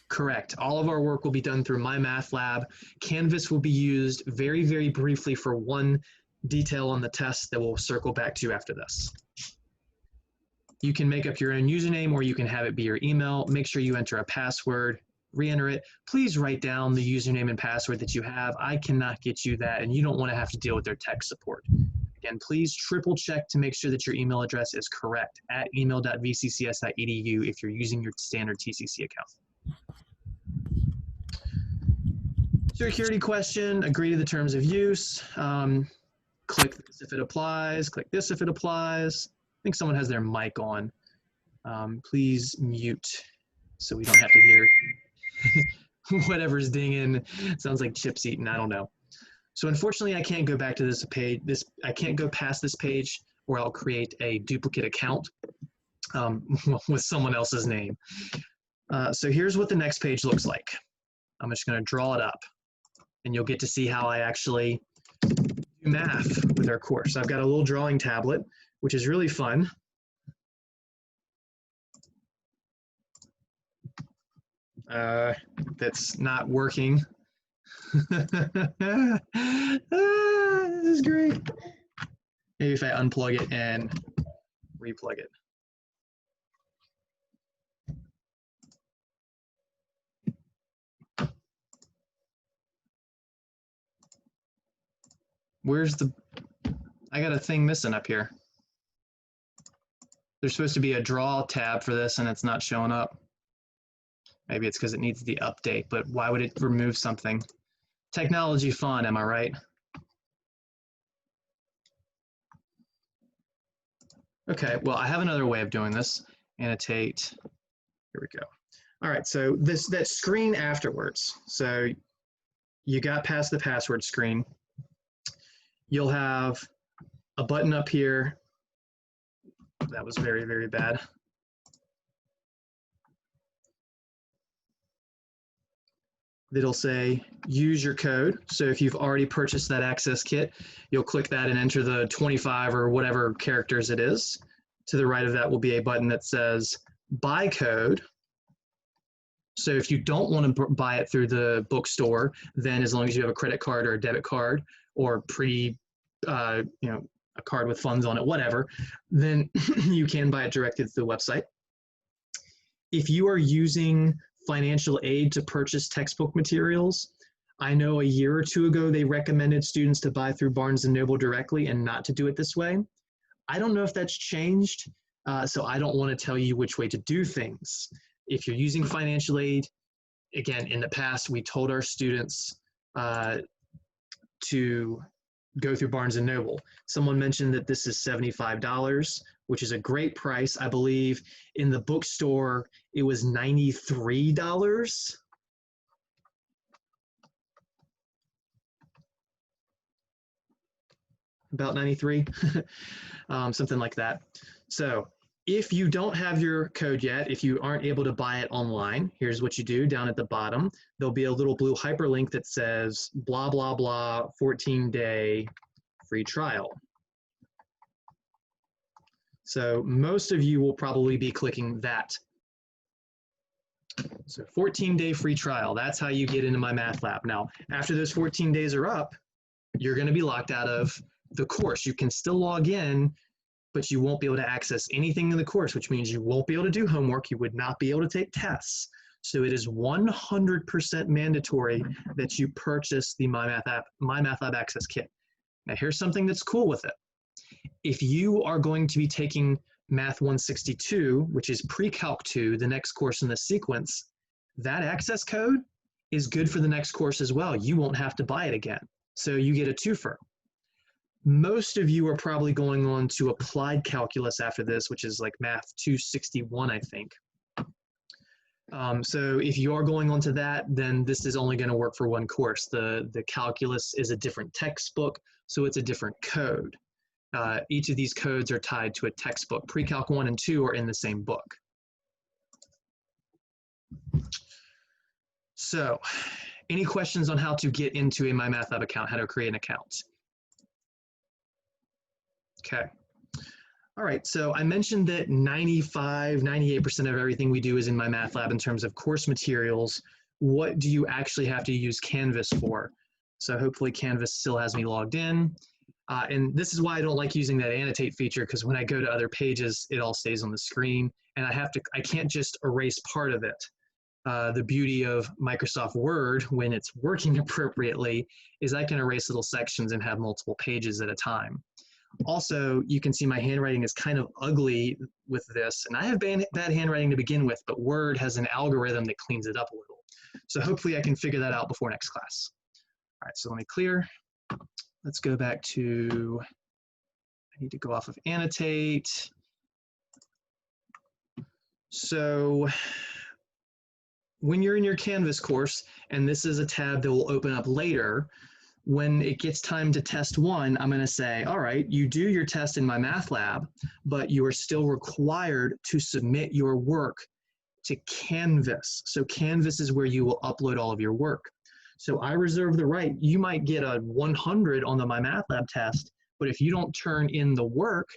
Correct. All of our work will be done through Mymathlab. Canvas will be used very, very briefly for one detail on the test that we'll circle back to after this. You can make up your own username, or you can have it be your email. Make sure you enter a password, re-enter it. Please write down the username and password that you have. I cannot get you that, and you don't want to have to deal with their tech support. Again, please triple check to make sure that your email address is correct at email.vccs.edu if you're using your standard TCC account. Security question, agree to the terms of use. Click this if it applies, click this if it applies. I think someone has their mic on. Please mute so we don't have to hear whatever's dinging. Sounds like chips eating, I don't know. So unfortunately, I can't go back to this page. I can't go past this page, or I'll create a duplicate account with someone else's name. So here's what the next page looks like. I'm just going to draw it up, and you'll get to see how I actually do math with our course. I've got a little drawing tablet, which is really fun. That's not working. This is great. Maybe if I unplug it and replug it. Where's the, I got a thing missing up here. There's supposed to be a draw tab for this and it's not showing up. Maybe it's because it needs the update, but why would it remove something? Technology fun, am I right? Okay, well, I have another way of doing this. Annotate, here we go. All right, so that screen afterwards. So you got past the password screen. You'll have a button up here. That was very, very bad. That'll say use your code. So if you've already purchased that access kit, you'll click that and enter the 25 or whatever characters it is. To the right of that will be a button that says buy code. So if you don't want to buy it through the bookstore, then as long as you have a credit card or a debit card or a card with funds on it, whatever, then you can buy it directly through the website. If you are using financial aid to purchase textbook materials, I know a year or two ago they recommended students to buy through Barnes & Noble directly and not to do it this way. I don't know if that's changed, so I don't want to tell you which way to do things. If you're using financial aid, again, in the past, we told our students to go through Barnes & Noble. Someone mentioned that this is $75, which is a great price. I believe in the bookstore, it was $93. About 93, something like that. So if you don't have your code yet, if you aren't able to buy it online, here's what you do. Down at the bottom, there'll be a little blue hyperlink that says blah, blah, blah, 14-day free trial. So most of you will probably be clicking that. So 14-day free trial, that's how you get into Mymathlab. Now, after those 14 days are up, you're going to be locked out of the course. You can still log in, but you won't be able to access anything in the course, which means you won't be able to do homework. You would not be able to take tests. So it is 100% mandatory that you purchase the Mymathlab Access Kit. Now here's something that's cool with it. If you are going to be taking Math 162, which is Pre-Calc 2, the next course in the sequence, that access code is good for the next course as well. You won't have to buy it again. So you get a twofer. Most of you are probably going on to Applied Calculus after this, which is like Math 261, I think. So if you are going on to that, then this is only going to work for one course. The calculus is a different textbook, so it's a different code. Each of these codes are tied to a textbook. Pre-Calc 1 and 2 are in the same book. So any questions on how to get into a Mymathlab account, how to create an account? Okay. All right, so I mentioned that 98% of everything we do is in Mymathlab in terms of course materials. What do you actually have to use Canvas for? So hopefully Canvas still has me logged in. And this is why I don't like using that annotate feature, because when I go to other pages, it all stays on the screen, and I can't just erase part of it. The beauty of Microsoft Word, when it's working appropriately, is I can erase little sections and have multiple pages at a time. Also, you can see my handwriting is kind of ugly with this, and I have bad handwriting to begin with, but Word has an algorithm that cleans it up a little. So hopefully I can figure that out before next class. All right, so let me clear. Let's go back to, I need to go off of annotate. So when you're in your Canvas course, and this is a tab that will open up later, when it gets time to test one, I'm going to say, all right, you do your test in Mymathlab, but you are still required to submit your work to Canvas. So Canvas is where you will upload all of your work. So I reserve the right. You might get a 100 on the Mymathlab test, but if you don't turn in the work,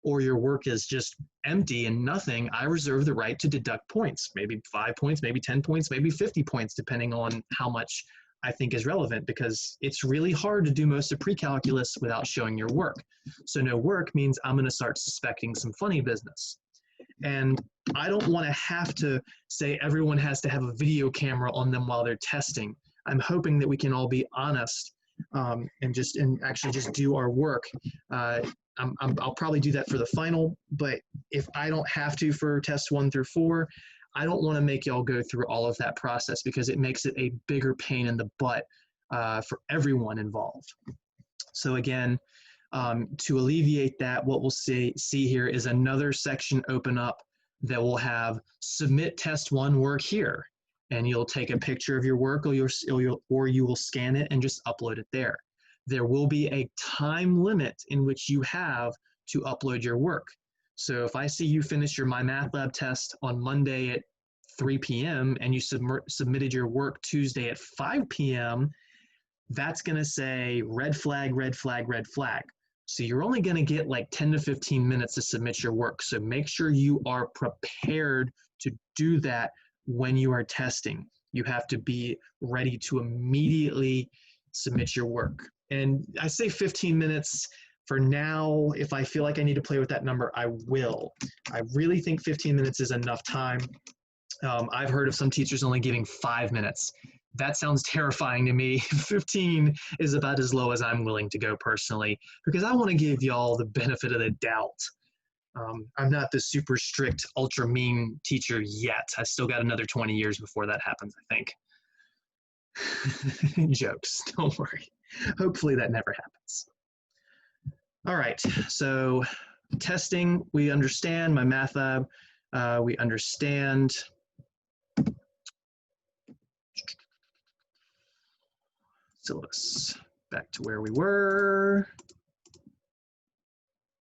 or your work is just empty and nothing, I reserve the right to deduct points, maybe 5 points, maybe 10 points, maybe 50 points, depending on how much I think is relevant, because it's really hard to do most of pre-calculus without showing your work. So no work means I'm going to start suspecting some funny business. And I don't want to have to say everyone has to have a video camera on them while they're testing. I'm hoping that we can all be honest and actually just do our work. I'll probably do that for the final, but if I don't have to for tests 1 through 4, I don't want to make y'all go through all of that process because it makes it a bigger pain in the butt for everyone involved. So again, to alleviate that, what we'll see here is another section open up that will have submit test 1 work here. And you'll take a picture of your work, or you will scan it and just upload it there. There will be a time limit in which you have to upload your work. So if I see you finish your Mymathlab test on Monday at 3 p.m. and you submitted your work Tuesday at 5 p.m., that's going to say red flag, red flag, red flag. So you're only going to get like 10 to 15 minutes to submit your work. So make sure you are prepared to do that when you are testing. You have to be ready to immediately submit your work. And I say 15 minutes for now. If I feel like I need to play with that number, I will. I really think 15 minutes is enough time. I've heard of some teachers only giving 5 minutes. That sounds terrifying to me. 15 is about as low as I'm willing to go personally, because I want to give y'all the benefit of the doubt. I'm not the super strict, ultra mean teacher yet. I still got another 20 years before that happens, I think. Jokes, don't worry. Hopefully that never happens. All right, so testing, we understand. Mymathlab, we understand. Syllabus, back to where we were.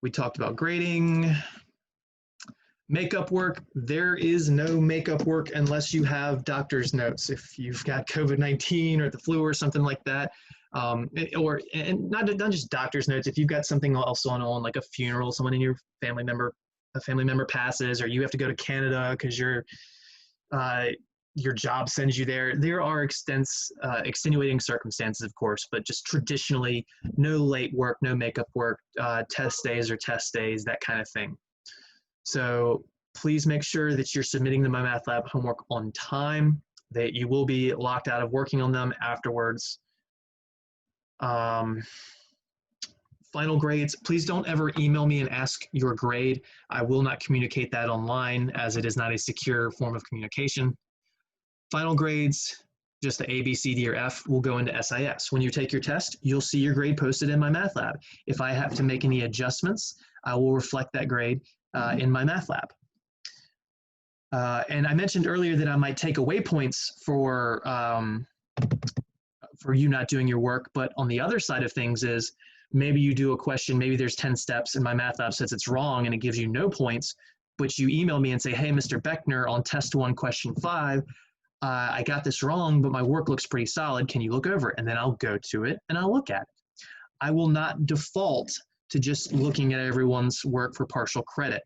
We talked about grading. Makeup work, there is no makeup work unless you have doctor's notes. If you've got COVID-19 or the flu or something like that, and not just doctor's notes, if you've got something else on like a funeral, someone in your family member, a family member passes, or you have to go to Canada because your job sends you there. There are extenuating circumstances, of course, but just traditionally, no late work, no makeup work, test days or test days, that kind of thing. So please make sure that you're submitting the Mymathlab homework on time, that you will be locked out of working on them afterwards. Final grades, please don't ever email me and ask your grade. I will not communicate that online, as it is not a secure form of communication. Final grades, just the A, B, C, D, or F will go into SIS. When you take your test, you'll see your grade posted in Mymathlab. If I have to make any adjustments, I will reflect that grade in Mymathlab. And I mentioned earlier that I might take away points for you not doing your work, but on the other side of things is maybe you do a question, maybe there's 10 steps and Mymathlab says it's wrong and it gives you no points, but you email me and say, hey, Mr. Beckner, on test 1, question 5, I got this wrong, but my work looks pretty solid. Can you look over it? And then I'll go to it and I'll look at it. I will not default to just looking at everyone's work for partial credit.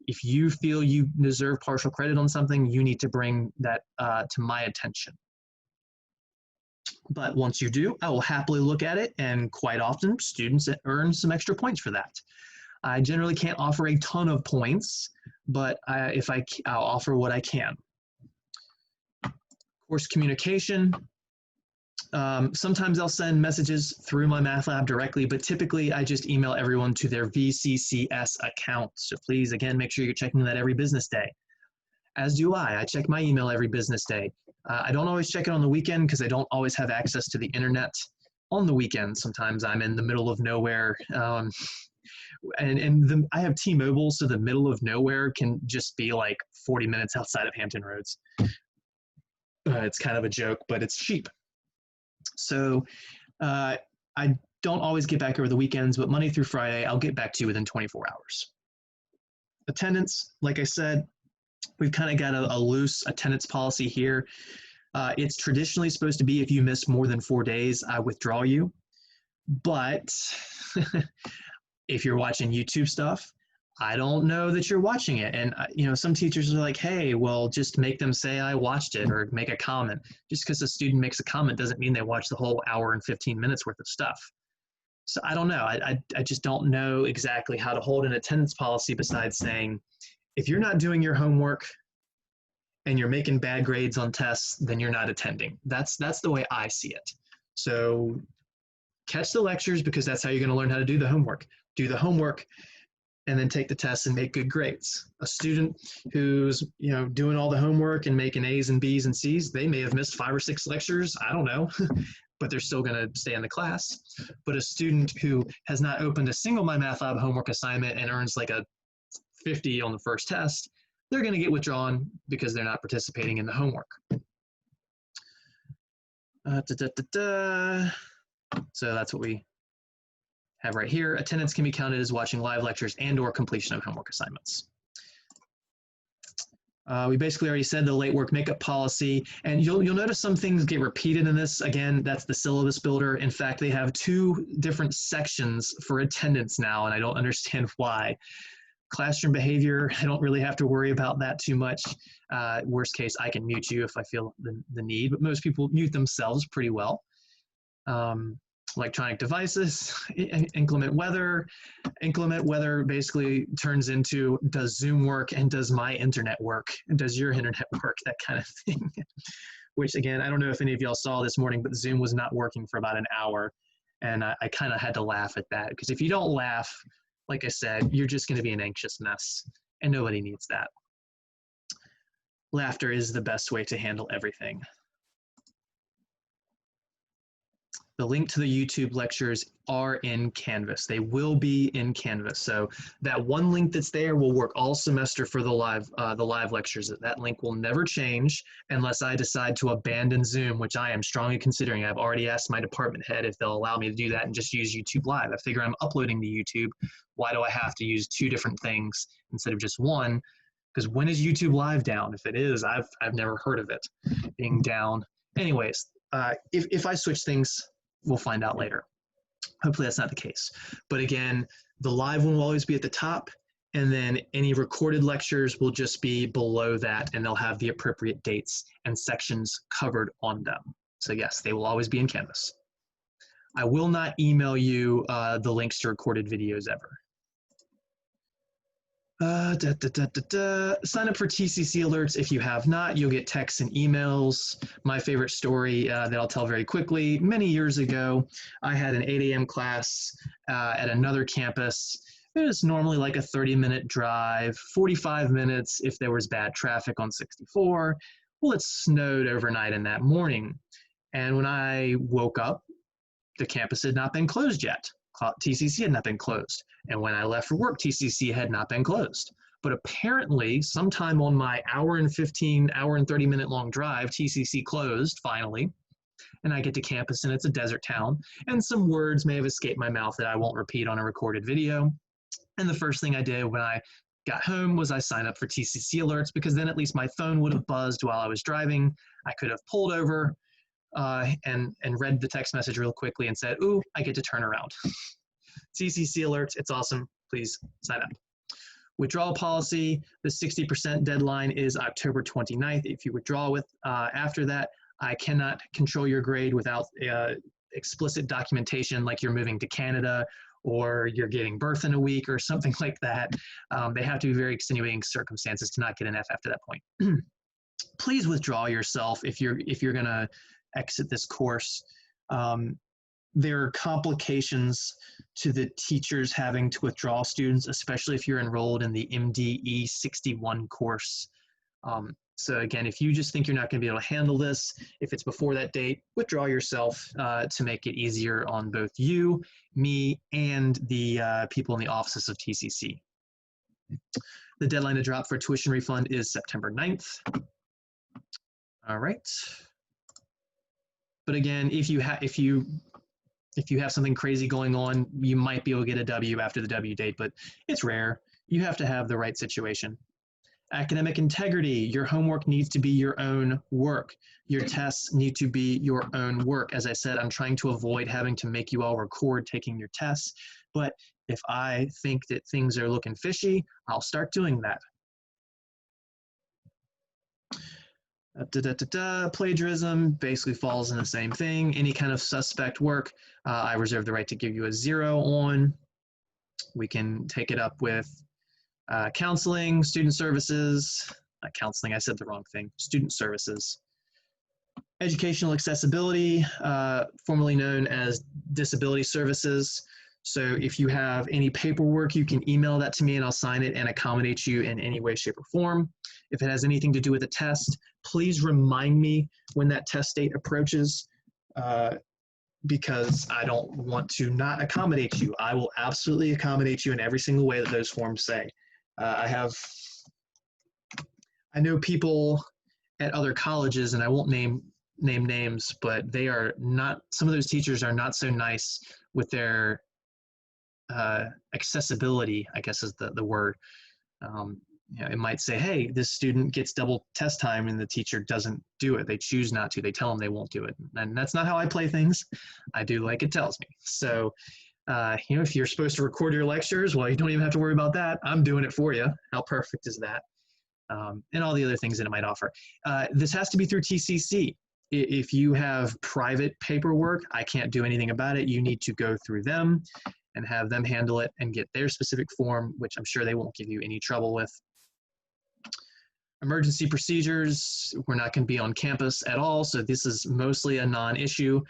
If you feel you deserve partial credit on something, you need to bring that to my attention. But once you do, I will happily look at it, and quite often students earn some extra points for that. I generally can't offer a ton of points, but I'll offer what I can. Course communication. Sometimes I'll send messages through Mymathlab directly, but typically I just email everyone to their VCCS account. So please, again, make sure you're checking that every business day. As do I. I check my email every business day. I don't always check it on the weekend because I don't always have access to the internet on the weekend. Sometimes I'm in the middle of nowhere. I have T-Mobile, so the middle of nowhere can just be like 40 minutes outside of Hampton Roads. It's kind of a joke, but it's cheap. So I don't always get back over the weekends, but Monday through Friday, I'll get back to you within 24 hours. Attendance, like I said, we've kind of got a loose attendance policy here. It's traditionally supposed to be if you miss more than 4 days, I withdraw you. But if you're watching YouTube stuff, I don't know that you're watching it. And, some teachers are like, hey, well, just make them say I watched it or make a comment. Just because a student makes a comment doesn't mean they watch the whole hour and 15 minutes worth of stuff. So I don't know. I just don't know exactly how to hold an attendance policy besides saying, if you're not doing your homework and you're making bad grades on tests, then you're not attending. That's the way I see it. So catch the lectures because that's how you're going to learn how to do the homework. Do the homework and then take the tests and make good grades. A student who's doing all the homework and making A's and B's and C's, they may have missed 5 or 6 lectures, I don't know, but they're still gonna stay in the class. But a student who has not opened a single Mymathlab homework assignment and earns like a 50 on the first test, they're gonna get withdrawn because they're not participating in the homework. So that's what we have right here. Attendance can be counted as watching live lectures and or completion of homework assignments. We basically already said the late work makeup policy, and you'll notice some things get repeated in this. Again, that's the syllabus builder. In fact, they have 2 different sections for attendance now, and I don't understand why. Classroom behavior, I don't really have to worry about that too much. Worst case, I can mute you if I feel the need, but most people mute themselves pretty well. Electronic devices, inclement weather. Inclement weather basically turns into, does Zoom work and does my internet work? And does your internet work? That kind of thing. Which again, I don't know if any of y'all saw this morning, but Zoom was not working for about an hour. And I kind of had to laugh at that because if you don't laugh, like I said, you're just going to be an anxious mess and nobody needs that. Laughter is the best way to handle everything. The link to the YouTube lectures are in Canvas. They will be in Canvas. So that one link that's there will work all semester for the live lectures. That link will never change unless I decide to abandon Zoom, which I am strongly considering. I've already asked my department head if they'll allow me to do that and just use YouTube Live. I figure I'm uploading to YouTube. Why do I have to use 2 different things instead of just one? Because when is YouTube Live down? If it is, I've never heard of it being down. Anyways, if I switch things, we'll find out later. Hopefully that's not the case. But again, the live one will always be at the top, and then any recorded lectures will just be below that, and they'll have the appropriate dates and sections covered on them. So yes, they will always be in Canvas. I will not email you the links to recorded videos ever. Sign up for TCC alerts. If you have not, you'll get texts and emails. My favorite story that I'll tell very quickly, many years ago, I had an 8 a.m. class at another campus. It was normally like a 30-minute drive, 45 minutes if there was bad traffic on 64. Well, it snowed overnight in that morning. And when I woke up, the campus had not been closed yet. TCC had not been closed. And when I left for work, TCC had not been closed. But apparently, sometime on my hour and 30-minute long drive, TCC closed finally. And I get to campus and it's a desert town. And some words may have escaped my mouth that I won't repeat on a recorded video. And the first thing I did when I got home was I signed up for TCC alerts because then at least my phone would have buzzed while I was driving. I could have pulled over and read the text message real quickly and said, ooh, I get to turn around. TCC alerts, it's awesome. Please sign up. Withdrawal policy, the 60% deadline is October 29th. If you withdraw after that, I cannot control your grade without explicit documentation like you're moving to Canada or you're giving birth in a week or something like that. They have to be very extenuating circumstances to not get an F after that point. Please withdraw yourself if you're gonna exit this course. There are complications to the teachers having to withdraw students, especially if you're enrolled in the MDE 61 course. So again, if you just think you're not going to be able to handle this, if it's before that date, withdraw yourself to make it easier on both you, me, and the people in the offices of TCC. The deadline to drop for tuition refund is September 9th. All right. But again, if you have something crazy going on, you might be able to get a W after the W date, but it's rare. You have to have the right situation. Academic integrity, your homework needs to be your own work. Your tests need to be your own work. As I said, I'm trying to avoid having to make you all record taking your tests, but if I think that things are looking fishy, I'll start doing that. Plagiarism basically falls in the same thing. Any kind of suspect work, I reserve the right to give you a 0 on. We can take it up with counseling, student services, not counseling, I said the wrong thing, student services. Educational accessibility, formerly known as disability services. So if you have any paperwork, you can email that to me and I'll sign it and accommodate you in any way, shape, or form. If it has anything to do with a test, please remind me when that test date approaches because I don't want to not accommodate you. I will absolutely accommodate you in every single way that those forms say. I know people at other colleges, and I won't name names, but they are not, some of those teachers are not so nice with their accessibility, I guess is the word. You know, it might say, hey, this student gets double test time and the teacher doesn't do it. They choose not to. They tell them they won't do it. And that's not how I play things. I do like it tells me. So, you know, if you're supposed to record your lectures, well, you don't even have to worry about that. I'm doing it for you. How perfect is that? And all the other things that it might offer. This has to be through TCC. If you have private paperwork, I can't do anything about it. You need to go through them and have them handle it and get their specific form, which I'm sure they won't give you any trouble with. Emergency procedures, we're not going to be on campus at all, so this is mostly a non-issue.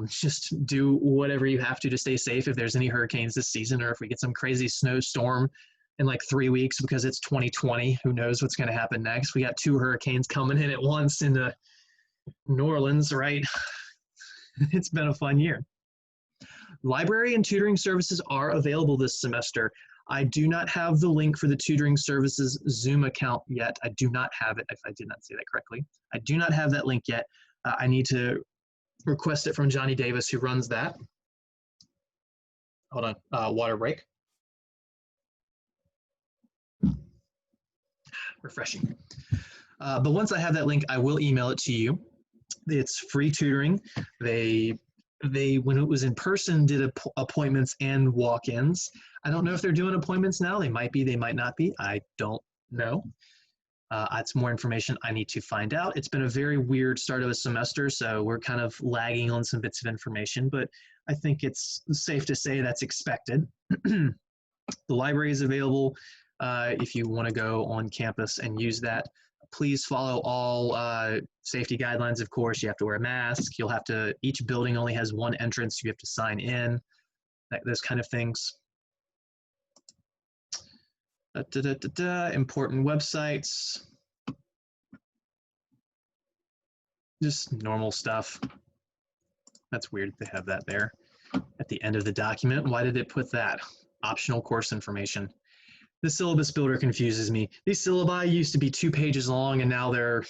Just do whatever you have to stay safe if there's any hurricanes this season, or if we get some crazy snowstorm in like 3 weeks because it's 2020, who knows what's going to happen next. We got 2 hurricanes coming in at once into New Orleans, right? It's been a fun year. Library and tutoring services are available this semester. I do not have the link for the tutoring services Zoom account yet. I do not have it, if I did not say that correctly. I do not have that link yet. I need to request it from Johnny Davis, who runs that. Hold on, water break. Refreshing. But once I have that link, I will email it to you. It's free tutoring. They when it was in person, did appointments and walk-ins. I don't know if they're doing appointments now. They might be, they might not be. I don't know. That's more information I need to find out. It's been a very weird start of a semester, so we're kind of lagging on some bits of information, but I think it's safe to say that's expected. The library is available if you want to go on campus and use that. Please follow all safety guidelines, of course. You have to wear a mask. You'll have to, each building only has 1 entrance. You have to sign in, those kind of things. Important websites. Just normal stuff. That's weird they have that there at the end of the document. Why did it put that? Optional course information. The syllabus builder confuses me. These syllabi used to be 2 pages long and now they're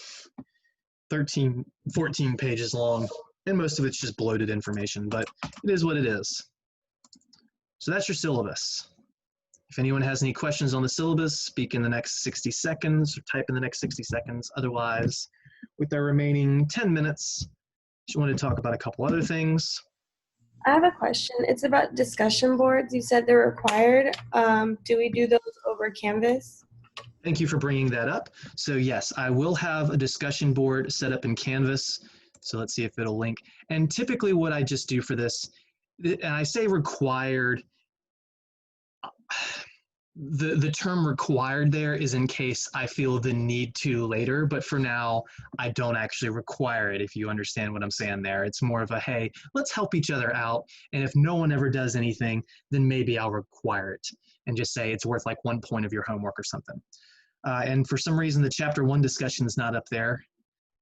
13, 14 pages long, and most of it's just bloated information, but it is what it is. So that's your syllabus. If anyone has any questions on the syllabus, speak in the next 60 seconds or type in the next 60 seconds. Otherwise, with our remaining 10 minutes, just want to talk about a couple other things. I have a question. It's about discussion boards. You said they're required. Do we do those over Canvas? Thank you for bringing that up. So yes, I will have a discussion board set up in Canvas. So let's see if it'll link. And typically what I just do for this, and I say required, the term required there is in case I feel the need to later, but for now, I don't actually require it, if you understand what I'm saying there. It's more of a, hey, let's help each other out, and if no one ever does anything, then maybe I'll require it and just say it's worth like 1 point of your homework or something. And for some reason, the chapter 1 discussion is not up there.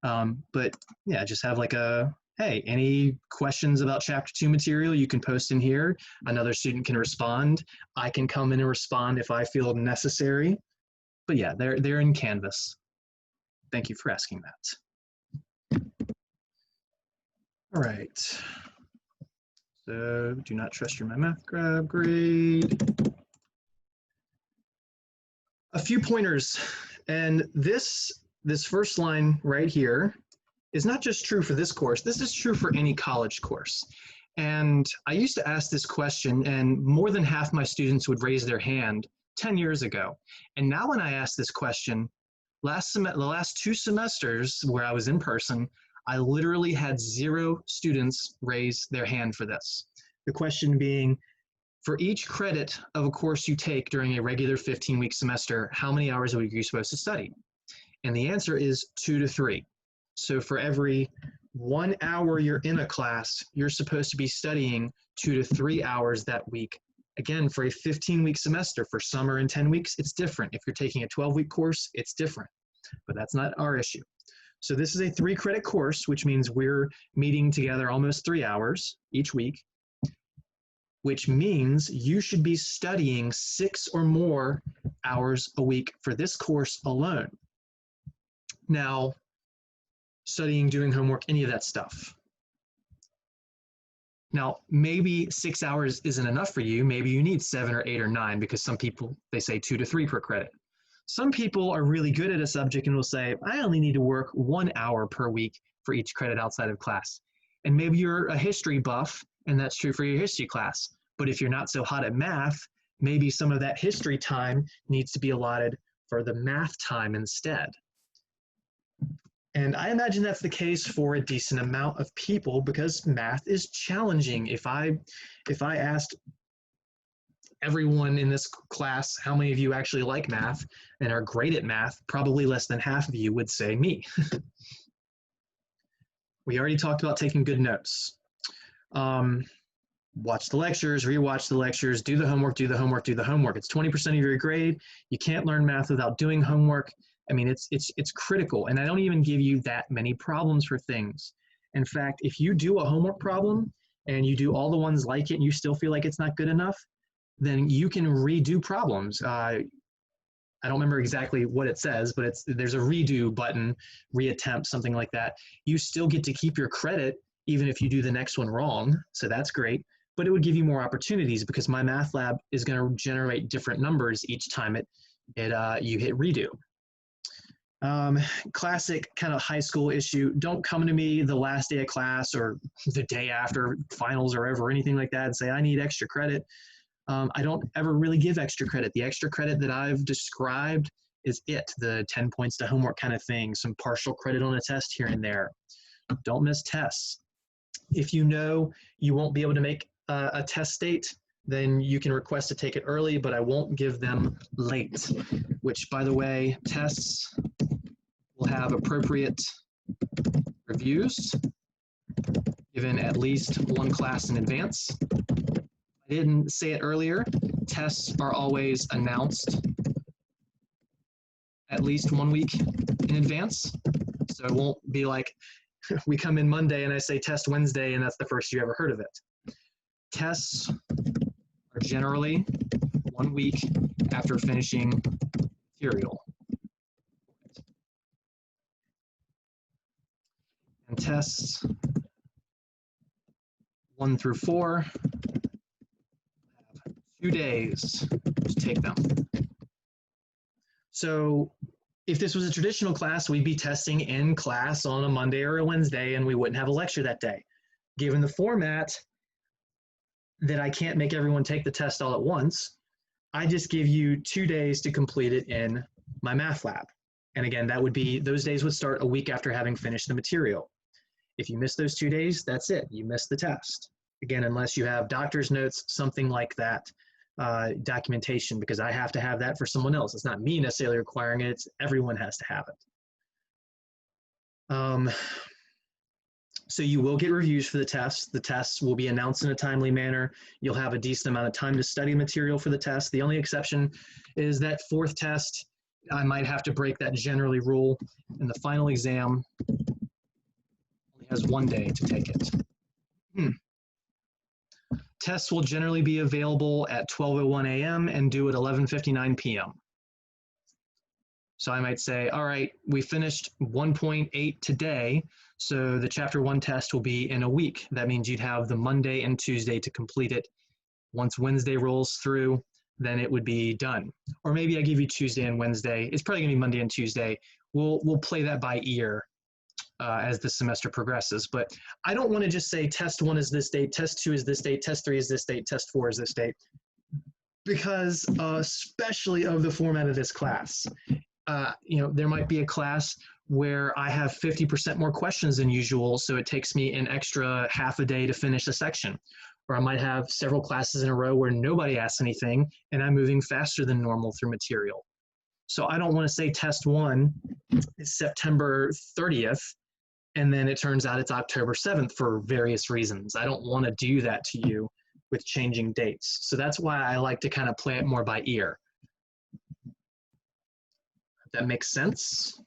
But yeah, just have like a, hey, any questions about chapter 2 material, you can post in here. Another student can respond. I can come in and respond if I feel necessary. But yeah, they're in Canvas. Thank you for asking that. All right. So do not trust your MyMathLab grade. A few pointers, and this first line right here is not just true for this course, this is true for any college course. And I used to ask this question, and more than half my students would raise their hand 10 years ago. And now when I ask this question, the last 2 semesters where I was in person, I literally had 0 students raise their hand for this. The question being, for each credit of a course you take during a regular 15-week semester, how many hours a week are you supposed to study? And the answer is 2 to 3. So for every 1 hour you're in a class, you're supposed to be studying 2 to 3 hours that week. Again, for a 15-week semester, for summer and 10 weeks, it's different. If you're taking a 12-week course, it's different, but that's not our issue. So this is a 3-credit course, which means we're meeting together almost 3 hours each week, which means you should be studying 6 or more hours a week for this course alone. Now, studying, doing homework, any of that stuff. Now, maybe 6 hours isn't enough for you. Maybe you need 7 or 8 or 9, because some people, they say 2 to 3 per credit. Some people are really good at a subject and will say, I only need to work 1 hour per week for each credit outside of class. And maybe you're a history buff, and that's true for your history class. But if you're not so hot at math, maybe some of that history time needs to be allotted for the math time instead. And I imagine that's the case for a decent amount of people, because math is challenging. If I asked everyone in this class how many of you actually like math and are great at math, probably less than half of you would say me. We already talked about taking good notes. Watch the lectures, rewatch the lectures, do the homework, do the homework, do the homework. It's 20% of your grade. You can't learn math without doing homework. I mean, it's critical, and I don't even give you that many problems for things. In fact, if you do a homework problem and you do all the ones like it and you still feel like it's not good enough, then you can redo problems. I don't remember exactly what it says, but there's a redo button, reattempt, something like that. You still get to keep your credit even if you do the next one wrong, so that's great. But it would give you more opportunities, because MyMathLab is going to generate different numbers each time you hit redo. Classic kind of high school issue. Don't come to me the last day of class or the day after finals or anything like that and say, I need extra credit. I don't ever really give extra credit. The extra credit that I've described is the 10 points to homework kind of thing, some partial credit on a test here and there. Don't miss tests. If you know you won't be able to make a test date, then you can request to take it early, but I won't give them late, which, by the way, tests will have appropriate reviews given at least 1 class in advance. I didn't say it earlier, tests are always announced at least 1 week in advance. So it won't be like we come in Monday and I say test Wednesday and that's the first you ever heard of it. Tests are generally 1 week after finishing material. And tests 1 through 4 have 2 days to take them. So if this was a traditional class, we'd be testing in class on a Monday or a Wednesday, and we wouldn't have a lecture that day. Given the format that I can't make everyone take the test all at once, I just give you 2 days to complete it in MyMathLab. And again, those days would start a week after having finished the material. If you miss those 2 days, that's it. You missed the test. Again, unless you have doctor's notes, something like that, documentation, because I have to have that for someone else. It's not me necessarily requiring it, it's everyone has to have it. So you will get reviews for the tests. The tests will be announced in a timely manner. You'll have a decent amount of time to study material for the test. The only exception is that fourth test, I might have to break that generally rule, and the final exam only has 1 day to take it. Tests will generally be available at 12:01 a.m. and due at 11:59 p.m. So I might say, all right, we finished 1.8 today, so the chapter 1 test will be in a week. That means you'd have the Monday and Tuesday to complete it. Once Wednesday rolls through, then it would be done. Or maybe I give you Tuesday and Wednesday. It's probably gonna be Monday and Tuesday. We'll play that by ear as the semester progresses. But I don't wanna just say test 1 is this date, test 2 is this date, test 3 is this date, test 4 is this date. Because especially of the format of this class, there might be a class where I have 50% more questions than usual, so it takes me an extra half a day to finish a section. Or I might have several classes in a row where nobody asks anything, and I'm moving faster than normal through material. So I don't want to say test 1 is September 30th, and then it turns out it's October 7th for various reasons. I don't want to do that to you with changing dates. So that's why I like to kind of play it more by ear. That makes sense.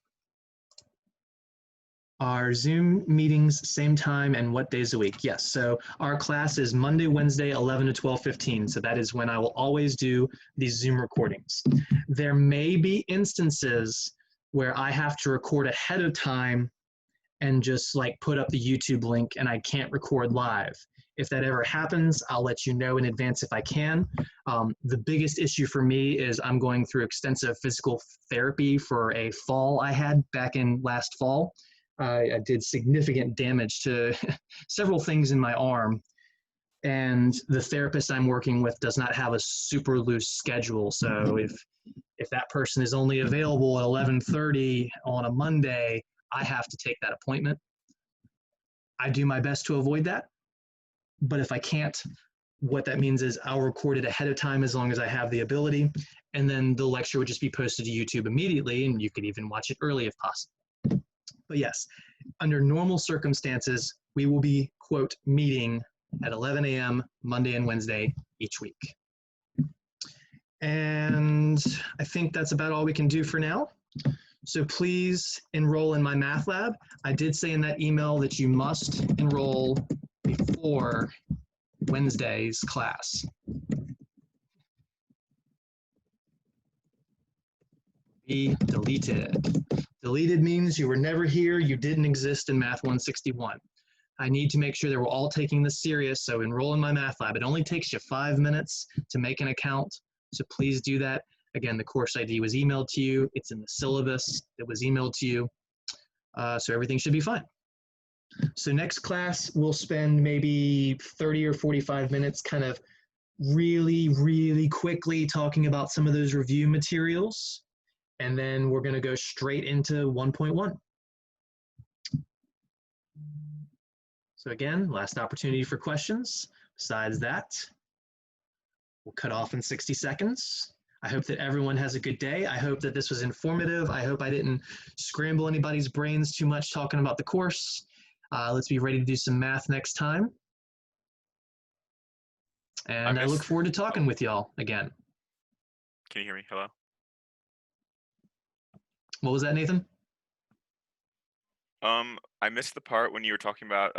Our Zoom meetings, same time and what days a week? Yes, so our class is Monday, Wednesday, 11 to 12:15. So that is when I will always do these Zoom recordings. There may be instances where I have to record ahead of time and just like put up the YouTube link and I can't record live. If that ever happens, I'll let you know in advance if I can. The biggest issue for me is I'm going through extensive physical therapy for a fall I had back in last fall. I did significant damage to several things in my arm, and the therapist I'm working with does not have a super loose schedule. So if that person is only available at 11:30 on a Monday, I have to take that appointment. I do my best to avoid that. But if I can't, what that means is I'll record it ahead of time as long as I have the ability, and then the lecture would just be posted to YouTube immediately, and you could even watch it early if possible. But yes, under normal circumstances, we will be, quote, meeting at 11 a.m. Monday and Wednesday each week. And I think that's about all we can do for now. So please enroll in Mymathlab. I did say in that email that you must enroll before Wednesday's class. Be deleted. Deleted means you were never here, you didn't exist in Math 161. I need to make sure that we're all taking this serious, so enroll in Mymathlab. It only takes you 5 minutes to make an account, so please do that. Again, the course ID was emailed to you. It's in the syllabus that was emailed to you, so everything should be fine. So next class, we'll spend maybe 30 or 45 minutes kind of really quickly talking about some of those review materials. And then we're going to go straight into 1.1. So again, last opportunity for questions. Besides that, we'll cut off in 60 seconds. I hope that everyone has a good day. I hope that this was informative. I hope I didn't scramble anybody's brains too much talking about the course. Let's be ready to do some math next time. And I look forward to talking with y'all again. Can you hear me? Hello? What was that, Nathan? I missed the part when you were talking about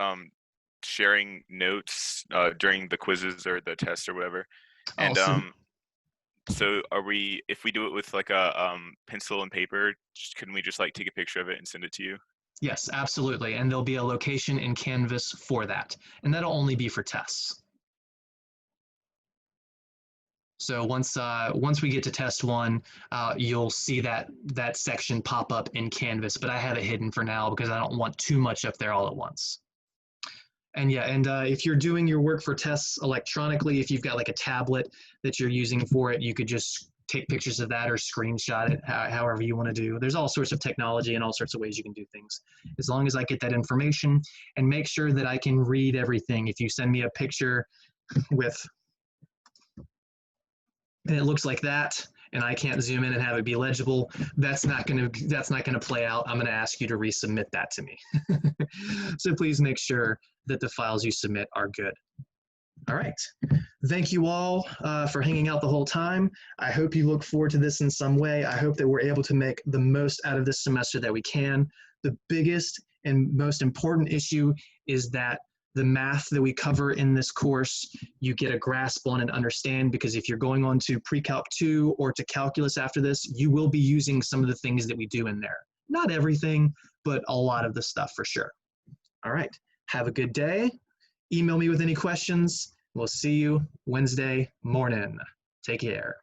sharing notes during the quizzes or the tests or whatever. And so are we, if we do it with like a pencil and paper, couldn't we just like take a picture of it and send it to you? Yes, absolutely. And there'll be a location in Canvas for that. And that'll only be for tests. So once we get to test 1, you'll see that section pop up in Canvas, but I have it hidden for now because I don't want too much up there all at once. And yeah, and if you're doing your work for tests electronically, if you've got like a tablet that you're using for it, you could just take pictures of that or screenshot it, however you want to do. There's all sorts of technology and all sorts of ways you can do things. As long as I get that information and make sure that I can read everything. If you send me a picture with and it looks like that, and I can't zoom in and have it be legible, that's not gonna play out. I'm gonna ask you to resubmit that to me. So please make sure that the files you submit are good. All right. Thank you all for hanging out the whole time. I hope you look forward to this in some way. I hope that we're able to make the most out of this semester that we can. The biggest and most important issue is that the math that we cover in this course, you get a grasp on and understand, because if you're going on to Pre-Calc 2 or to Calculus after this, you will be using some of the things that we do in there. Not everything, but a lot of the stuff for sure. All right. Have a good day. Email me with any questions. We'll see you Wednesday morning. Take care.